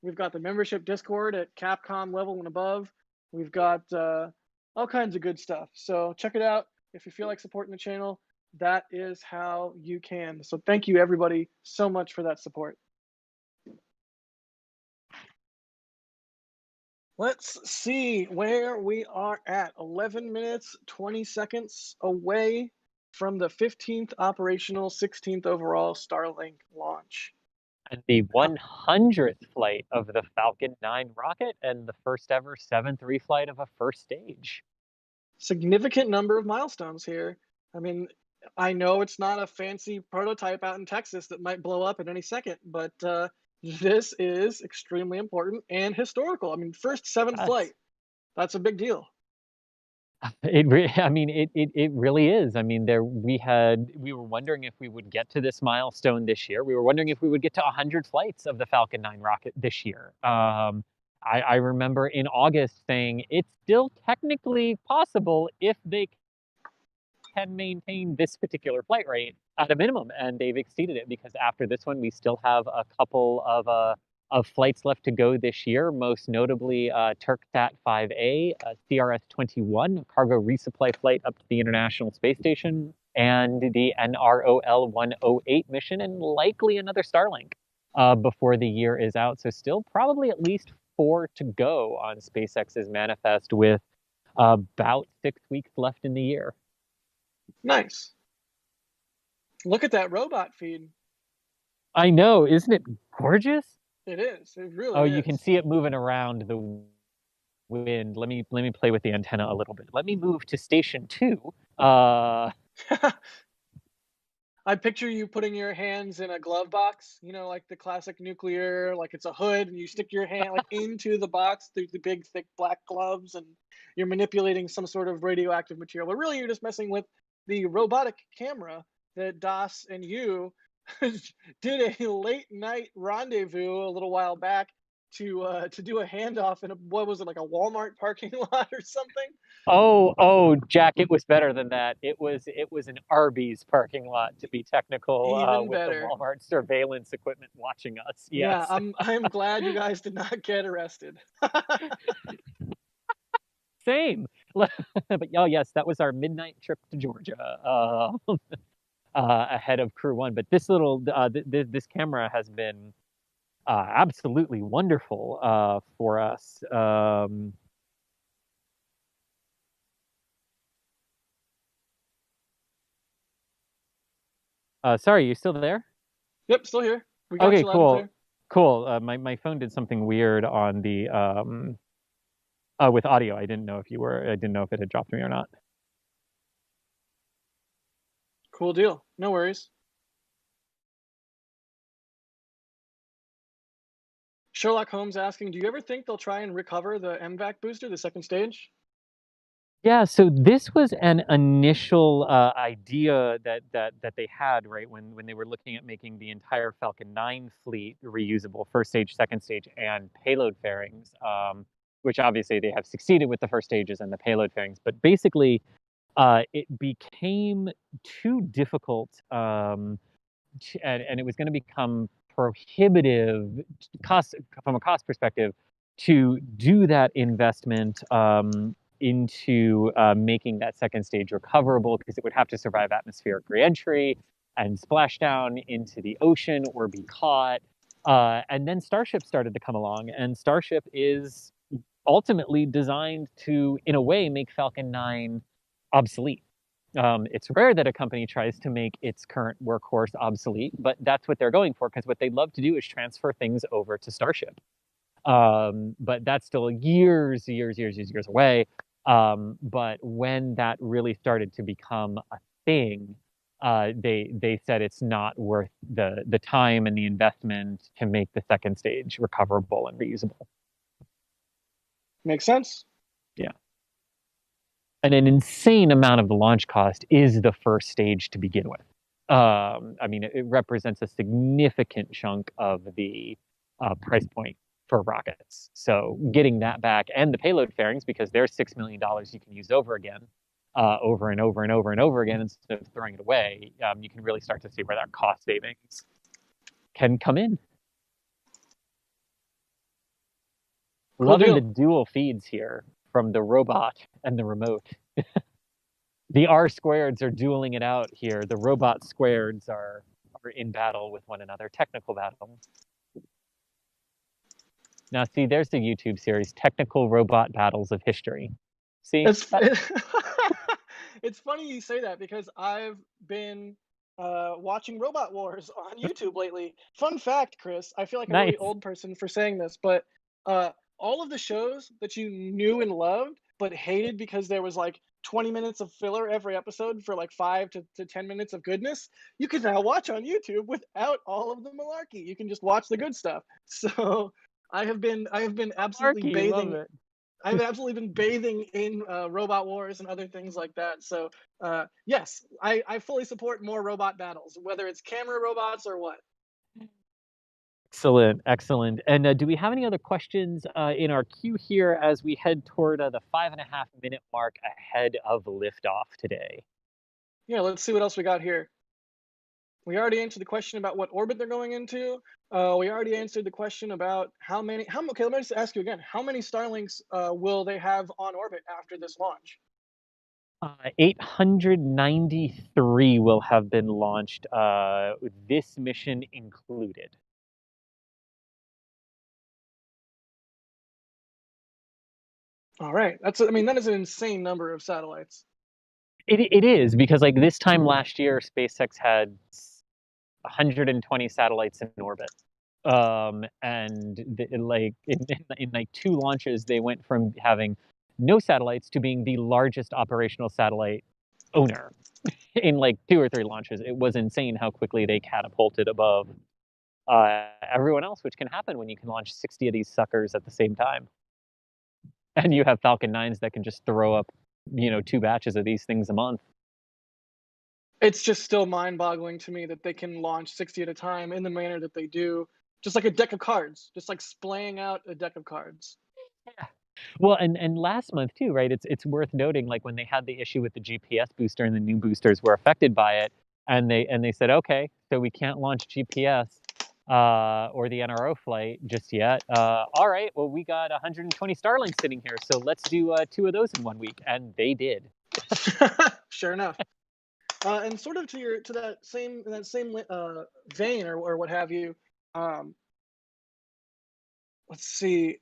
We've got the membership Discord at Capcom level and above. We've got all kinds of good stuff. So check it out. If you feel like supporting the channel, that is how you can. So thank you, everybody, so much for that support. Let's see where we are at. 11 minutes, 20 seconds away from the 15th operational, 16th overall Starlink launch. And the 100th flight of the Falcon 9 rocket, and the first ever 7th reflight of a first stage. Significant number of milestones here. I mean, I know it's not a fancy prototype out in Texas that might blow up at any second, but this is extremely important and historical. I mean, first 7th flight. That's a big deal. It really is. I mean, we were wondering if we would get to this milestone this year. We were wondering if we would get to 100 flights of the Falcon 9 rocket this year. I remember in August saying it's still technically possible if they can maintain this particular flight rate at a minimum, and they've exceeded it, because after this one, we still have a couple of flights left to go this year, most notably Turksat 5A, CRS-21, cargo resupply flight up to the International Space Station, and the NROL 108 mission, and likely another Starlink before the year is out. So still probably at least 4 to go on SpaceX's manifest, with about 6 weeks left in the year. Nice. Look at that robot feed. I know, isn't it gorgeous? It is. It really is. Oh, you can see it moving around the wind. Let me play with the antenna a little bit. Let me move to station 2. I picture you putting your hands in a glove box, like the classic nuclear, like it's a hood, and you stick your hand like into the box through the big, thick black gloves, and you're manipulating some sort of radioactive material. But really, you're just messing with the robotic camera that Das and you did a late night rendezvous a little while back to do a handoff in what was it, like a Walmart parking lot or something? Oh, Jack, it was better than that. It was an Arby's parking lot, to be technical, Even with better. the Walmart surveillance equipment watching us. Yes. Yeah, I'm glad you guys did not get arrested. Same. But oh yes, that was our midnight trip to Georgia, ahead of Crew 1. But this little this camera has been absolutely wonderful for us. Sorry, you still there? Yep, still here. We got Okay, you loud and cool. My phone did something weird on the with audio. I didn't know if it had dropped me or not. Cool deal. No worries. Sherlock Holmes asking, do you ever think they'll try and recover the MVAC booster, the second stage? Yeah, so this was an initial idea that they had, right, when they were looking at making the entire Falcon 9 fleet reusable, first stage, second stage, and payload fairings, which obviously they have succeeded with the first stages and the payload fairings. But basically, it became too difficult, and it was going to become prohibitive cost from a cost perspective to do that investment into making that second stage recoverable, because it would have to survive atmospheric reentry and splash down into the ocean or be caught. And then Starship started to come along, and Starship is ultimately designed to, in a way, make Falcon 9 obsolete. It's rare that a company tries to make its current workhorse obsolete, but that's what they're going for, because what they'd love to do is transfer things over to Starship. But that's still years away. But when that really started to become a thing, they said it's not worth the time and the investment to make the second stage recoverable and reusable. Makes sense. Yeah. And an insane amount of the launch cost is the first stage to begin with. I mean, it represents a significant chunk of the price point for rockets. So getting that back, and the payload fairings, because there's $6 million you can use over again, over and over and over and over again, instead of throwing it away, you can really start to see where that cost savings can come in. Cool Loving deal. the dual feeds here from the robot and the remote. The R squareds are dueling it out here. The robot squareds are in battle with one another, technical battle. Now, see, there's the YouTube series, Technical Robot Battles of History. See? It's it's funny you say that, because I've been watching Robot Wars on YouTube lately. Fun fact, Chris, I feel like a really Nice. old person for saying this, but all of the shows that you knew and loved but hated because there was like 20 minutes of filler every episode for like 5 to 10 minutes of goodness, you can now watch on YouTube without all of the malarkey. You can just watch the good stuff. So I have been absolutely Marky, love bathing. it. I've absolutely been bathing in Robot Wars and other things like that. So yes, I fully support more robot battles, whether it's camera robots or what. Excellent, excellent. And do we have any other questions in our queue here as we head toward the 5.5-minute mark ahead of liftoff today? Yeah, let's see what else we got here. We already answered the question about what orbit they're going into. We already answered the question about okay, let me just ask you again. How many Starlinks will they have on orbit after this launch? 893 will have been launched, this mission included. All right, that is an insane number of satellites. It is, because like this time last year, SpaceX had 120 satellites in orbit. And like in like 2 launches, they went from having no satellites to being the largest operational satellite owner in like 2 or 3 launches. It was insane how quickly they catapulted above everyone else, which can happen when you can launch 60 of these suckers at the same time. And you have Falcon 9s that can just throw up, 2 batches of these things a month. It's just still mind-boggling to me that they can launch 60 at a time in the manner that they do, just like a deck of cards, just like splaying out a deck of cards. Yeah. Well, and last month too, right? It's worth noting, like when they had the issue with the GPS booster and the new boosters were affected by it, and they said, okay, so we can't launch GPS or the NRO flight just yet. All right, well, we got 120 Starlinks sitting here, so let's do 2 of those in 1 week, and they did. Sure enough. And sort of to that same vein or what have you. Let's see,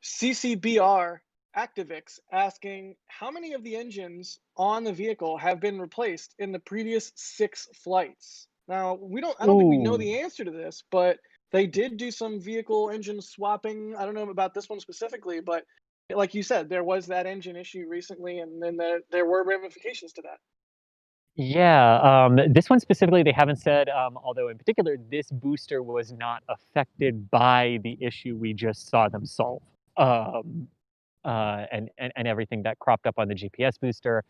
CCBR Activix asking how many of the engines on the vehicle have been replaced in the previous 6 flights. Now I don't think we know Ooh. the answer to this, but they did do some vehicle engine swapping. I don't know about this one specifically, but like you said, there was that engine issue recently, and then there were ramifications to that. Yeah, this one specifically, they haven't said, although in particular, this booster was not affected by the issue we just saw them solve. and everything that cropped up on the GPS booster,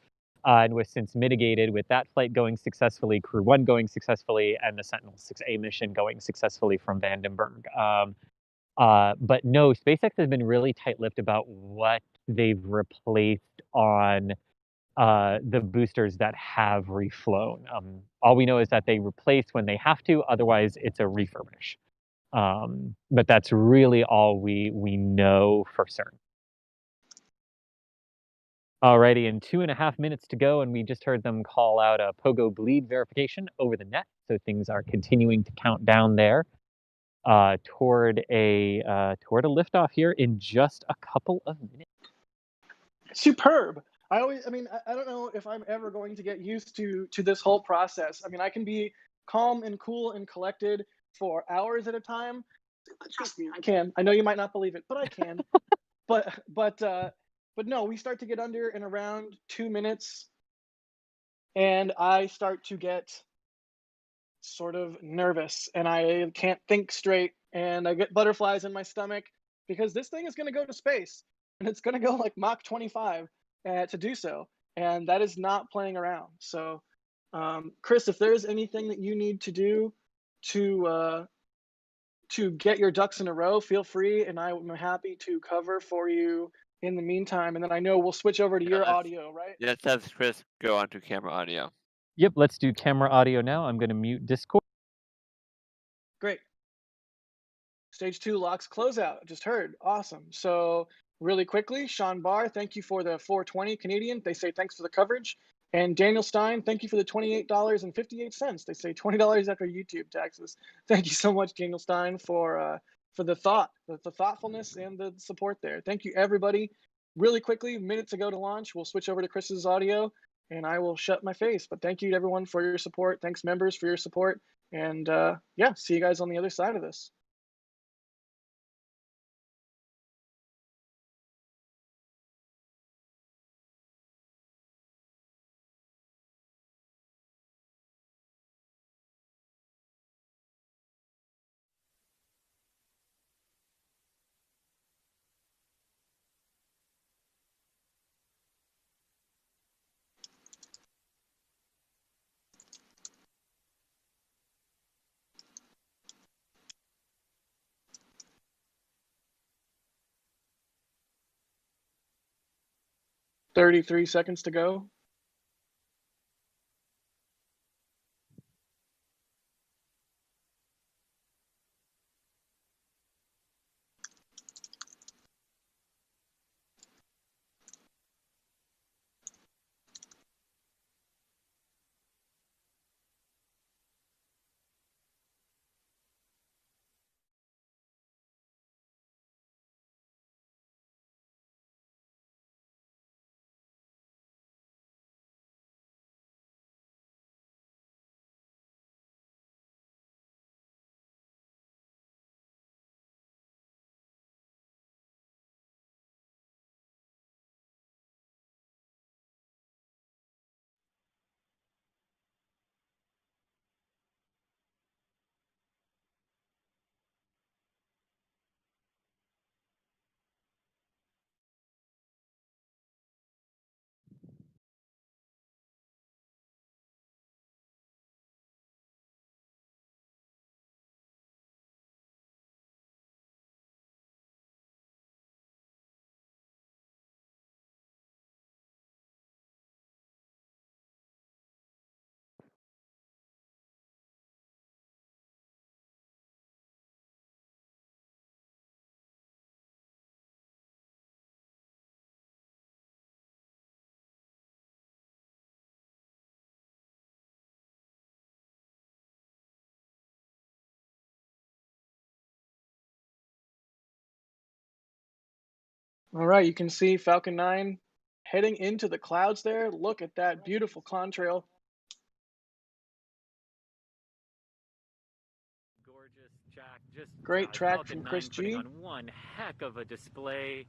and was since mitigated with that flight going successfully, Crew 1 going successfully, and the Sentinel-6A mission going successfully from Vandenberg. But no, SpaceX has been really tight-lipped about what they've replaced on the boosters that have reflown. All we know is that they replace when they have to, otherwise it's a refurbish. But that's really all we know for certain. Alrighty, in 2.5 minutes to go, and we just heard them call out a Pogo bleed verification over the net, so things are continuing to count down there toward a liftoff here in just a couple of minutes. Superb. I don't know if I'm ever going to get used to this whole process. I mean, I can be calm and cool and collected for hours at a time. Trust me, I can. I know you might not believe it, but I can. But no, we start to get under in around 2 minutes, and I start to get sort of nervous, and I can't think straight, and I get butterflies in my stomach because this thing is going to go to space, and it's going to go like Mach 25 to do so, and that is not playing around. So, Chris, if there's anything that you need to do to get your ducks in a row, feel free, and I'm happy to cover for you in the meantime. And then I know we'll switch over to your audio, right? Yeah, let's have Chris go on to camera audio. Yep, let's do camera audio now. I'm going to mute Discord. Great. Stage 2 locks closeout. Just heard. Awesome. So really quickly, Sean Barr, thank you for the 420 Canadian. They say thanks for the coverage. And Daniel Stein, thank you for the $28.58. They say $20 after YouTube taxes. Thank you so much, Daniel Stein, for the thoughtfulness and the support there. Thank you, everybody. Really quickly, minute to go to launch. We'll switch over to Chris's audio, and I will shut my face. But thank you to everyone for your support. Thanks, members, for your support. And yeah, see you guys on the other side of this. $33 seconds to go. All right, you can see Falcon 9 heading into the clouds there. Look at that beautiful contrail. Gorgeous, Jack. Just Great track Falcon from 9 Chris putting G. on one heck of a display.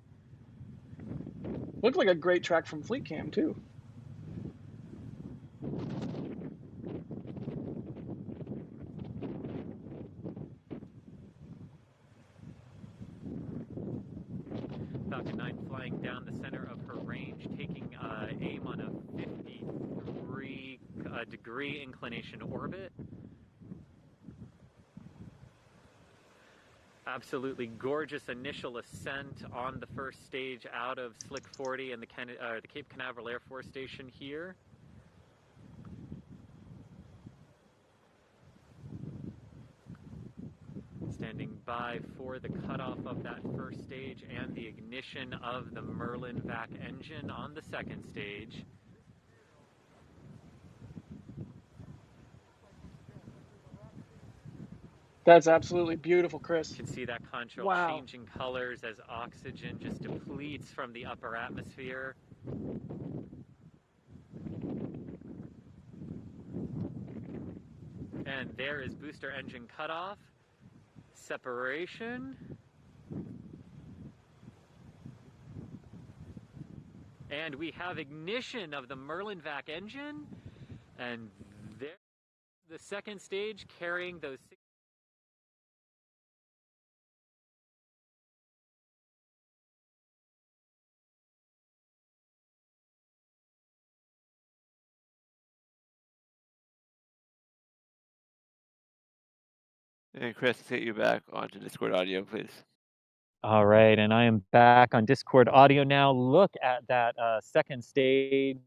Looked like a great track from Fleet Cam too. Falcon 9 flying flying down the center of her range, taking aim on a 53-degree inclination orbit. Absolutely gorgeous initial ascent on the first stage out of Slick 40 and the Cape Canaveral Air Force Station here. Standing by for the cutoff of that first stage and the ignition of the Merlin vac engine on the second stage. That's absolutely beautiful, Chris. You can see that contrail Wow. changing colors as oxygen just depletes from the upper atmosphere. And there is booster engine cutoff, separation, and we have ignition of the Merlin vac engine, and there the second stage carrying those And Chris, let's get you back onto Discord audio, please. All right, and I am back on Discord audio now. Look at that second stage,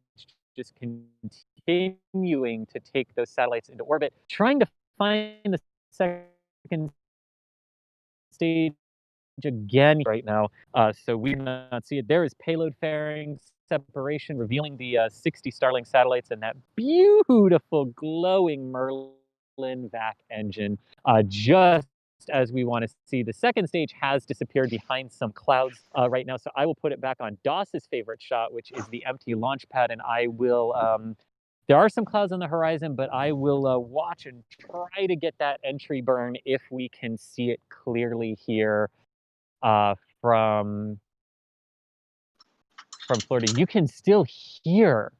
just continuing to take those satellites into orbit, trying to find the second stage again right now. So we cannot see it. There is payload fairing separation, revealing the 60 Starlink satellites and that beautiful glowing Merlin vac engine. Just as we want to see. The second stage has disappeared behind some clouds right now, so I will put it back on Doss's favorite shot, which is the empty launch pad, and I will, there are some clouds on the horizon, but I will watch and try to get that entry burn if we can see it clearly here from Florida. You can still hear,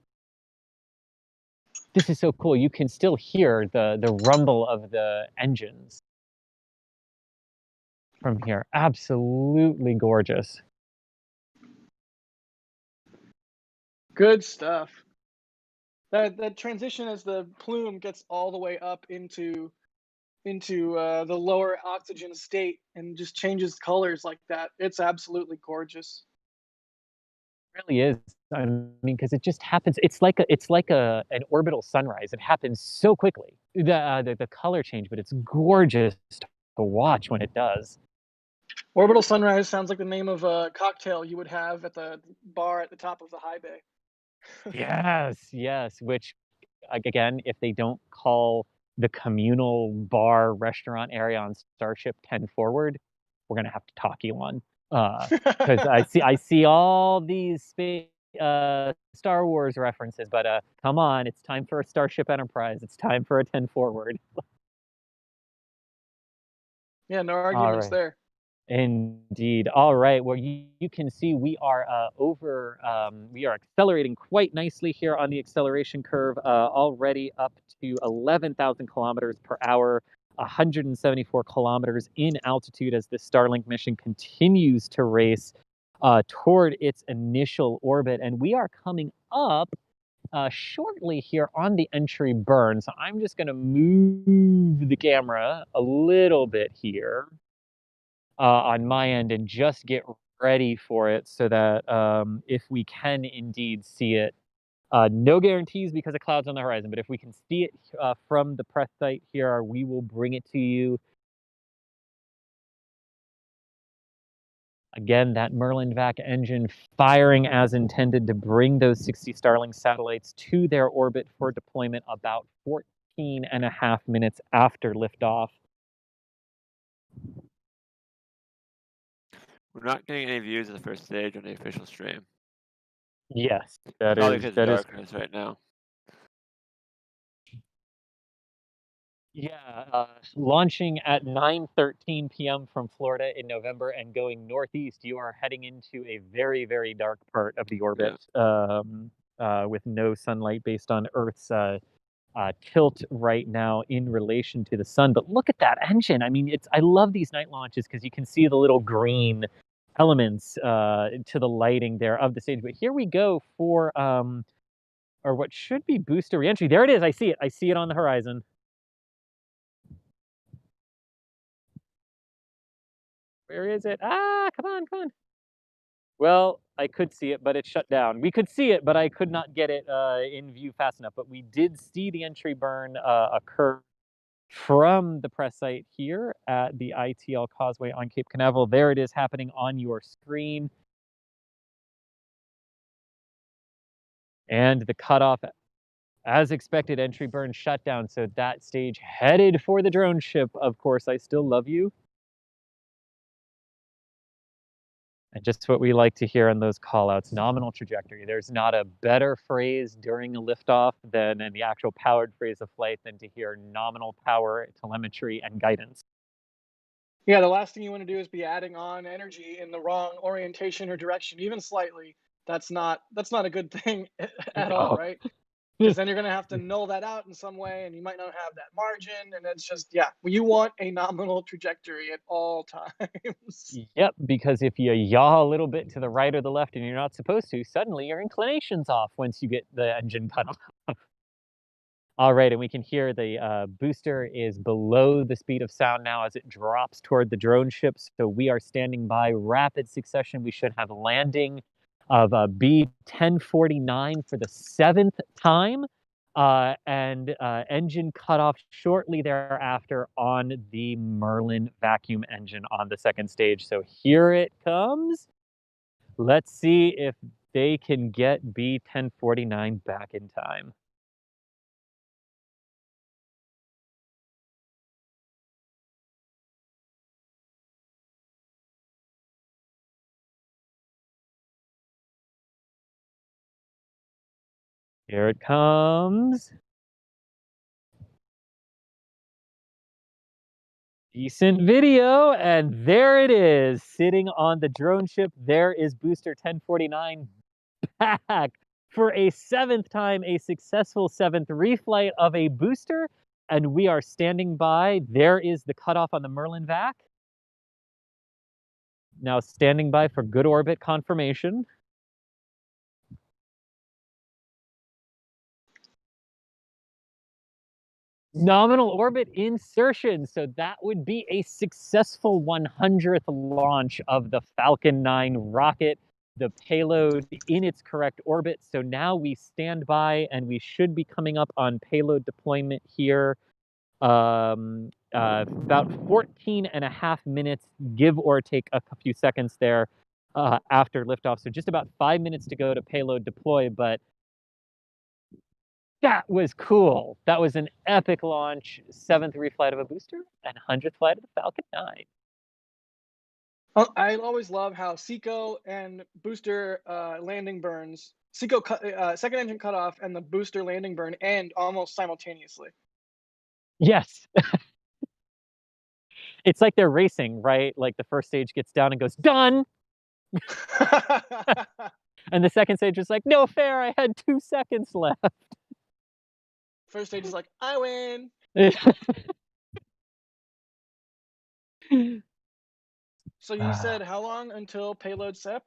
this is so cool, you can still hear the rumble of the engines from here. Absolutely gorgeous. Good stuff. That transition as the plume gets all the way up into the lower oxygen state and just changes colors like that. It's absolutely gorgeous. It really is. I mean, because it just happens. It's like an orbital sunrise. It happens so quickly. The color change, but it's gorgeous to watch when it does. Orbital sunrise sounds like the name of a cocktail you would have at the bar at the top of the high bay. Yes. Which, again, if they don't call the communal bar restaurant area on Starship 10 forward, we're gonna have to talk Elon. Because I see all these Star Wars references, but come on, it's time for a Starship Enterprise. It's time for a 10 forward. Yeah, no arguments there. Indeed. All right. Well, you can see we are we are accelerating quite nicely here on the acceleration curve, already up to 11,000 kilometers per hour, 174 kilometers in altitude as the Starlink mission continues to race toward its initial orbit. And we are coming up shortly here on the entry burn. So I'm just going to move the camera a little bit here on my end and just get ready for it so that if we can indeed see it, no guarantees because of clouds on the horizon, but if we can see it from the press site here, we will bring it to you. Again, that Merlin vac engine firing as intended to bring those 60 Starlink satellites to their orbit for deployment about 14.5 minutes after liftoff. We're not getting any views of the first stage on the official stream. Yes, that Probably is because of darkness right now. Yeah, launching at 9:13 p.m. from Florida in November and going northeast, you are heading into a very, very dark part of the orbit with no sunlight based on Earth's tilt right now in relation to the sun. But look at that engine. I mean, I love these night launches because you can see the little green elements to the lighting there of the stage. But here we go for or what should be booster reentry. There it is. I see it. I see it on the horizon. Where is it? Ah, come on, come on. Well, I could see it, but it shut down. We could see it, but I could not get it in view fast enough. But we did see the entry burn occur from the press site here at the ITL Causeway on Cape Canaveral. There it is happening on your screen. And the cutoff, as expected, entry burn shut down. So that stage headed for the drone ship. Of course, I still love you. And just what we like to hear on those callouts, nominal trajectory. There's not a better phrase during a liftoff than in the actual powered phase of flight than to hear nominal power, telemetry, and guidance. Yeah, the last thing you want to do is be adding on energy in the wrong orientation or direction, even slightly. That's not a good thing at all, No. right? Because then you're going to have to null that out in some way, and you might not have that margin, and it's just, yeah, you want a nominal trajectory at all times. Yep, because if you yaw a little bit to the right or the left and you're not supposed to, suddenly your inclination's off once you get the engine cut off. All right, and we can hear the booster is below the speed of sound now as it drops toward the drone ship. So we are standing by rapid succession. We should have landing of B1049 for the 7th time and engine cutoff shortly thereafter on the Merlin vacuum engine on the 2nd stage. So here it comes. Let's see if they can get B1049 back in time. Here it comes. Decent video, and there it is, sitting on the drone ship. There is booster 1049 back for a 7th time, a successful 7th reflight of a booster, and we are standing by. There is the cutoff on the Merlin vac. Now standing by for good orbit confirmation. Nominal orbit insertion. So that would be a successful 100th launch of the Falcon 9 rocket, the payload in its correct orbit. So now we stand by and we should be coming up on payload deployment here. About 14 and a half minutes, give or take a few seconds there after liftoff. So just about 5 minutes to go to payload deploy, but that was cool. That was an epic launch, 7th reflight of a booster, and 100th flight of the Falcon 9. I always love how Seco and booster landing burns, Seco second engine cutoff and the booster landing burn end almost simultaneously. Yes. It's like they're racing, right? Like the first stage gets down and goes, done! And the second stage is like, no fair, I had 2 seconds left. First stage is like, I win. So you said how long until payload SEP?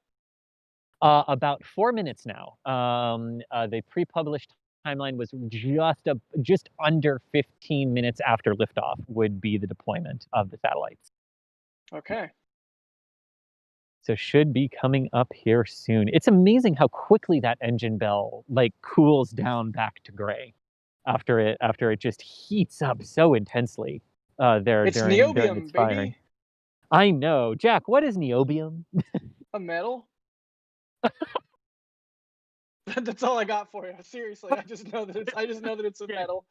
About 4 minutes now. The pre-published timeline was just under 15 minutes after liftoff would be the deployment of the satellites. Okay. So should be coming up here soon. It's amazing how quickly that engine bell like cools down back to gray after it just heats up so intensely during niobium, its firing. baby. I know. Jack, what is niobium? A metal? That's all I got for you. Seriously, I just know that it's a metal.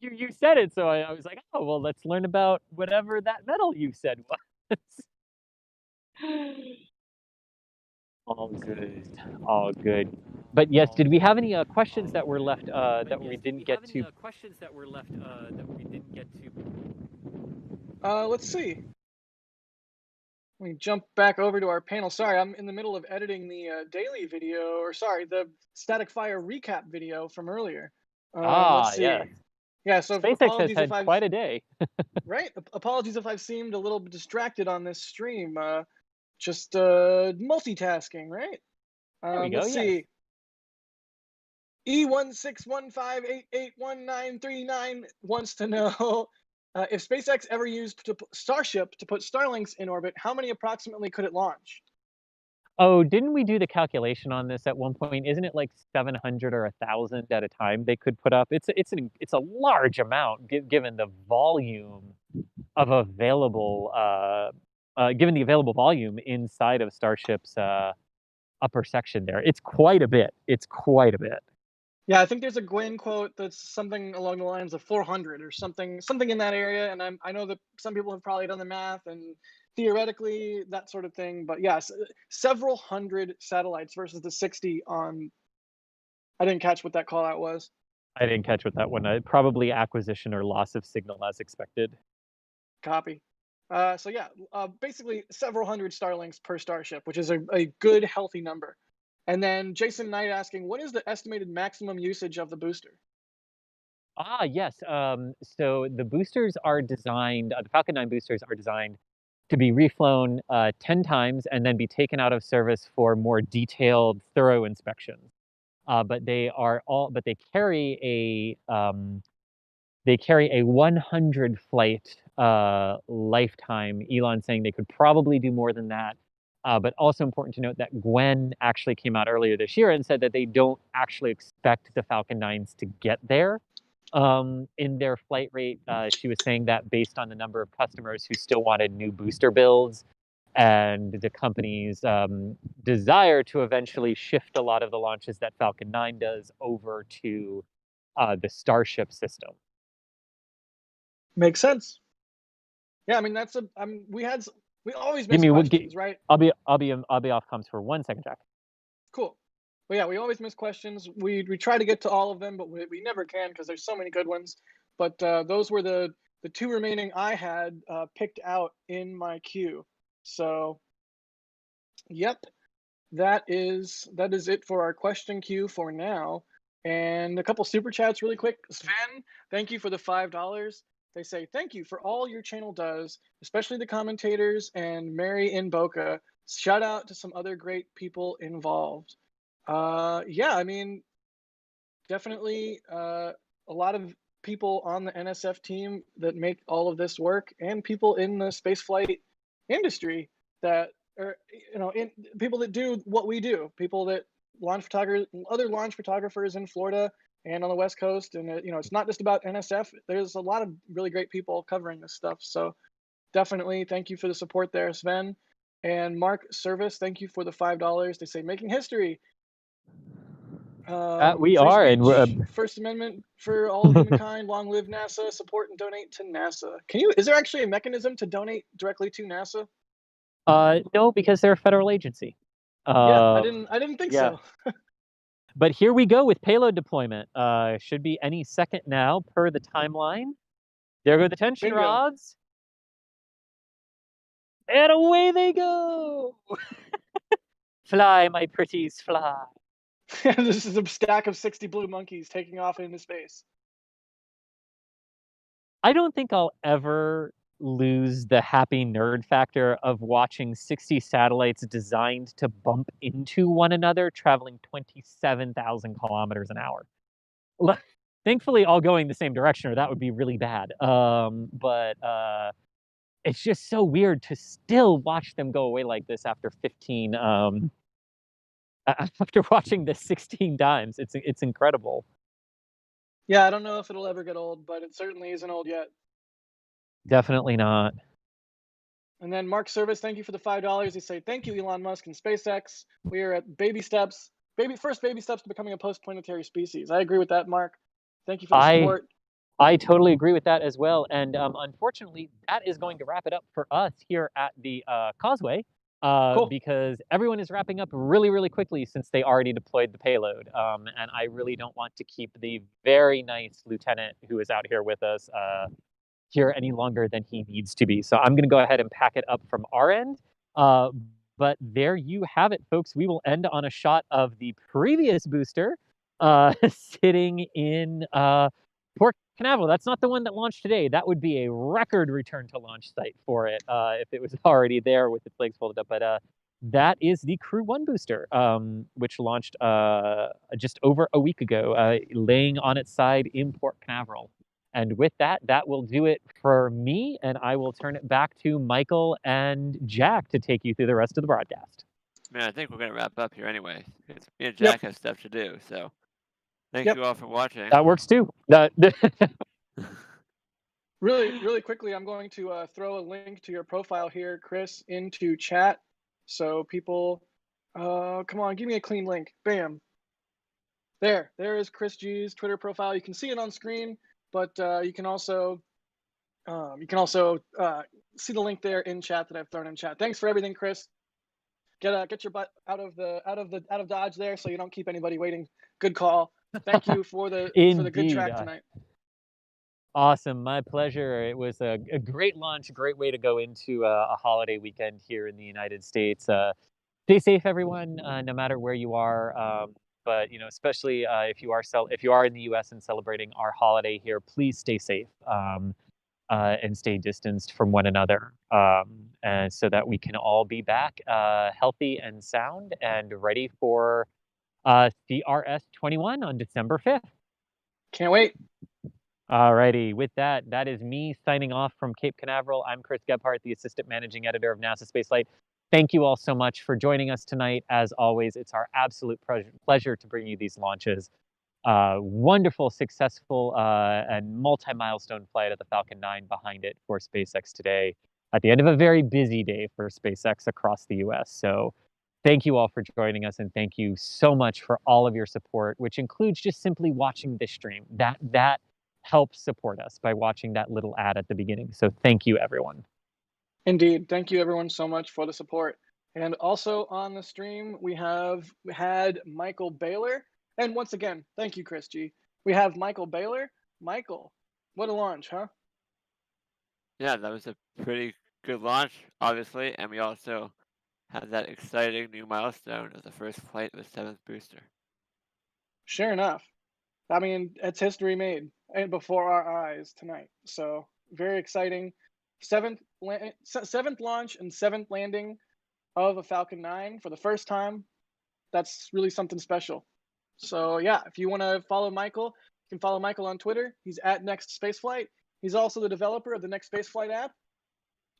You said it, so I was like, oh well, let's learn about whatever that metal you said was. All good, all good. But yes, did we have any questions that were left that we didn't get to? Let's see. Let me jump back over to our panel. Sorry, I'm in the middle of editing the daily video, or sorry, the static fire recap video from earlier. Let's see. Yeah. Yeah, so SpaceX has had quite a day. Right. Apologies if I've seemed a little bit distracted on this stream. just multitasking, right? There we go. Let's Yes. see. E16158813939 wants to know if SpaceX ever used Starship to put Starlinks in orbit, how many approximately could it launch? Oh, didn't we do the calculation on this at one point? Isn't it like 700 or 1,000 at a time they could put up? It's a large amount given the volume of available given the available volume inside of Starship's upper section there. It's quite a bit. It's quite a bit. Yeah, I think there's a Gwen quote that's something along the lines of 400 or something in that area. And I know that some people have probably done the math and theoretically that sort of thing. But yes, several hundred satellites versus the 60 on. I didn't catch what that call out was. I didn't catch what that one. Probably acquisition or loss of signal as expected. Copy. So yeah, basically several hundred Starlinks per Starship, which is a good, healthy number. And then Jason Knight asking, what is the estimated maximum usage of the booster? Ah, yes. So the boosters are designed, the Falcon 9 boosters are designed to be reflown 10 times and then be taken out of service for more detailed, thorough inspections. But they carry a 100 flight lifetime. Elon saying they could probably do more than that. But also important to note that Gwen actually came out earlier this year and said that they don't actually expect the Falcon 9s to get there in their flight rate. She was saying that based on the number of customers who still wanted new booster builds and the company's desire to eventually shift a lot of the launches that Falcon 9 does over to the Starship system. Makes sense. Yeah, I mean we always miss questions, right? I'll be off comms for 1 second, Jack. Cool. Well, yeah, we always miss questions. We try to get to all of them, but we never can because there's so many good ones. But those were the two remaining I had picked out in my queue. So, yep, that is it for our question queue for now. And a couple super chats really quick. Sven, thank you for the $5. They say, thank you for all your channel does, especially the commentators and Mary in Boca. Shout out to some other great people involved. Yeah, I mean, definitely a lot of people on the NSF team that make all of this work and people in the spaceflight industry that are, people that do what we do, people that other launch photographers in Florida and on the West Coast. And, it's not just about NSF. There's a lot of really great people covering this stuff. So definitely thank you for the support there, Sven. And Mark Service, thank you for the $5. They say, making history. We are, and we're, First Amendment for all of humankind. Long live NASA. Support and donate to NASA. Is there actually a mechanism to donate directly to NASA? No, because they're a federal agency. Yeah, I didn't think so. But here we go with payload deployment. Should be any second now per the timeline. There go the tension Bingo. rods. And away they go. Fly, my pretties, fly. This is a stack of 60 blue monkeys taking off into space. I don't think I'll ever lose the happy nerd factor of watching 60 satellites designed to bump into one another traveling 27,000 kilometers an hour. Thankfully, all going the same direction, or that would be really bad. But it's just so weird to still watch them go away like this after 15. After watching this 16 times, it's incredible. Yeah, I don't know if it'll ever get old, but it certainly isn't old yet. Definitely not. And then Mark Service, thank you for the $5. They say, thank you, Elon Musk and SpaceX. We are at first baby steps to becoming a post-planetary species. I agree with that, Mark. Thank you for the support. I totally agree with that as well. And unfortunately, that is going to wrap it up for us here at the Causeway. Cool. Because everyone is wrapping up really, really quickly since they already deployed the payload. And I really don't want to keep the very nice lieutenant who is out here with us here any longer than he needs to be. So I'm going to go ahead and pack it up from our end. But there you have it, folks. We will end on a shot of the previous booster sitting in Port Canaveral. That's not the one that launched today. That would be a record return to launch site for it if it was already there with its legs folded up. But that is the Crew 1 booster, which launched just over a week ago, laying on its side in Port Canaveral. And with that, that will do it for me, and I will turn it back to Michael and Jack to take you through the rest of the broadcast. Man, I think we're going to wrap up here anyway. Me and Jack have stuff to do, so thank you all for watching. That works too. Really quickly, I'm going to throw a link to your profile here, Chris, into chat. So people, come on, give me a clean link. Bam. There is Chris G's Twitter profile. You can see it on screen, but you can also see the link there in chat that I've thrown in chat. Thanks for everything, Chris. Get your butt out of Dodge there, so you don't keep anybody waiting. Good call. Thank you for the good track tonight. Awesome, my pleasure. It was a great launch, a great way to go into a holiday weekend here in the United States. Stay safe, everyone, no matter where you are. But especially if you are in the U.S. and celebrating our holiday here, please stay safe and stay distanced from one another, and so that we can all be back healthy and sound and ready for CRS-21 on December 5th. Can't wait. Alrighty, with that is me signing off from Cape Canaveral. I'm Chris Gebhardt, the Assistant Managing Editor of NASASpaceflight. Thank you all so much for joining us tonight. As always, it's our absolute pleasure to bring you these launches. Wonderful, successful, and multi-milestone flight of the Falcon 9 behind it for SpaceX today, at the end of a very busy day for SpaceX across the US. So thank you all for joining us, and thank you so much for all of your support, which includes just simply watching this stream. That helps support us by watching that little ad at the beginning. So thank you, everyone. Indeed. Thank you, everyone, so much for the support. And also on the stream, we have had Michael Baylor. And once again, thank you, Chris G. We have Michael Baylor. Michael, what a launch, huh? Yeah, that was a pretty good launch, obviously. And we also had that exciting new milestone of the first flight of the 7th booster. Sure enough. I mean, it's history made and before our eyes tonight. So very exciting. Seventh launch and 7th landing of a Falcon 9 for the first time. That's really something special. So yeah, if you want to follow Michael, you can follow Michael on Twitter. He's at NextSpaceflight. He's also the developer of the NextSpaceflight app,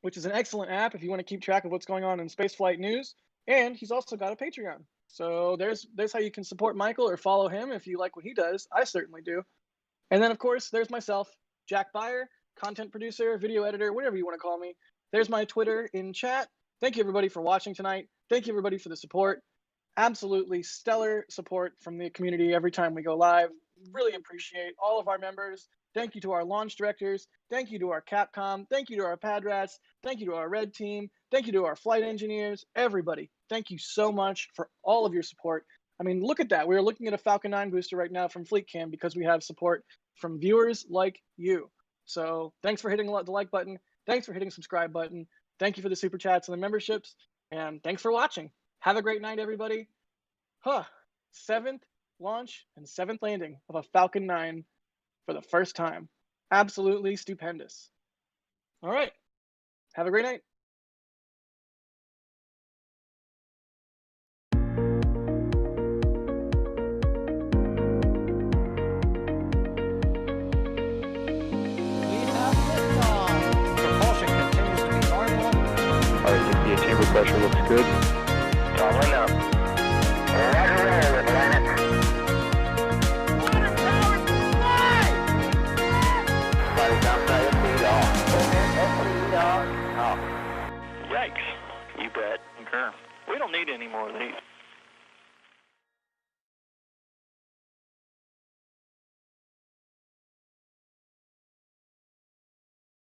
which is an excellent app if you want to keep track of what's going on in spaceflight news. And he's also got a Patreon. So there's how you can support Michael or follow him if you like what he does. I certainly do. And then, of course, there's myself, Jack Beyer, content producer, video editor, whatever you want to call me. There's my Twitter in chat. Thank you, everybody, for watching tonight. Thank you, everybody, for the support. Absolutely stellar support from the community every time we go live. Really appreciate all of our members. Thank you to our launch directors. Thank you to our Capcom. Thank you to our pad rats. Thank you to our red team. Thank you to our flight engineers. Everybody, thank you so much for all of your support. I mean, look at that. We're looking at a Falcon 9 booster right now from FleetCam because we have support from viewers like you. So thanks for hitting the like button. Thanks for hitting the subscribe button. Thank you for the super chats and the memberships. And thanks for watching. Have a great night, everybody. 7th launch and 7th landing of a Falcon 9 for the first time. Absolutely stupendous. All right. Have a great night. Chamber pressure looks good. Following up. Roger, roll with planet. Water towers fly! Flight downside of speed off. Yikes. You bet. Concur. We don't need any more of these.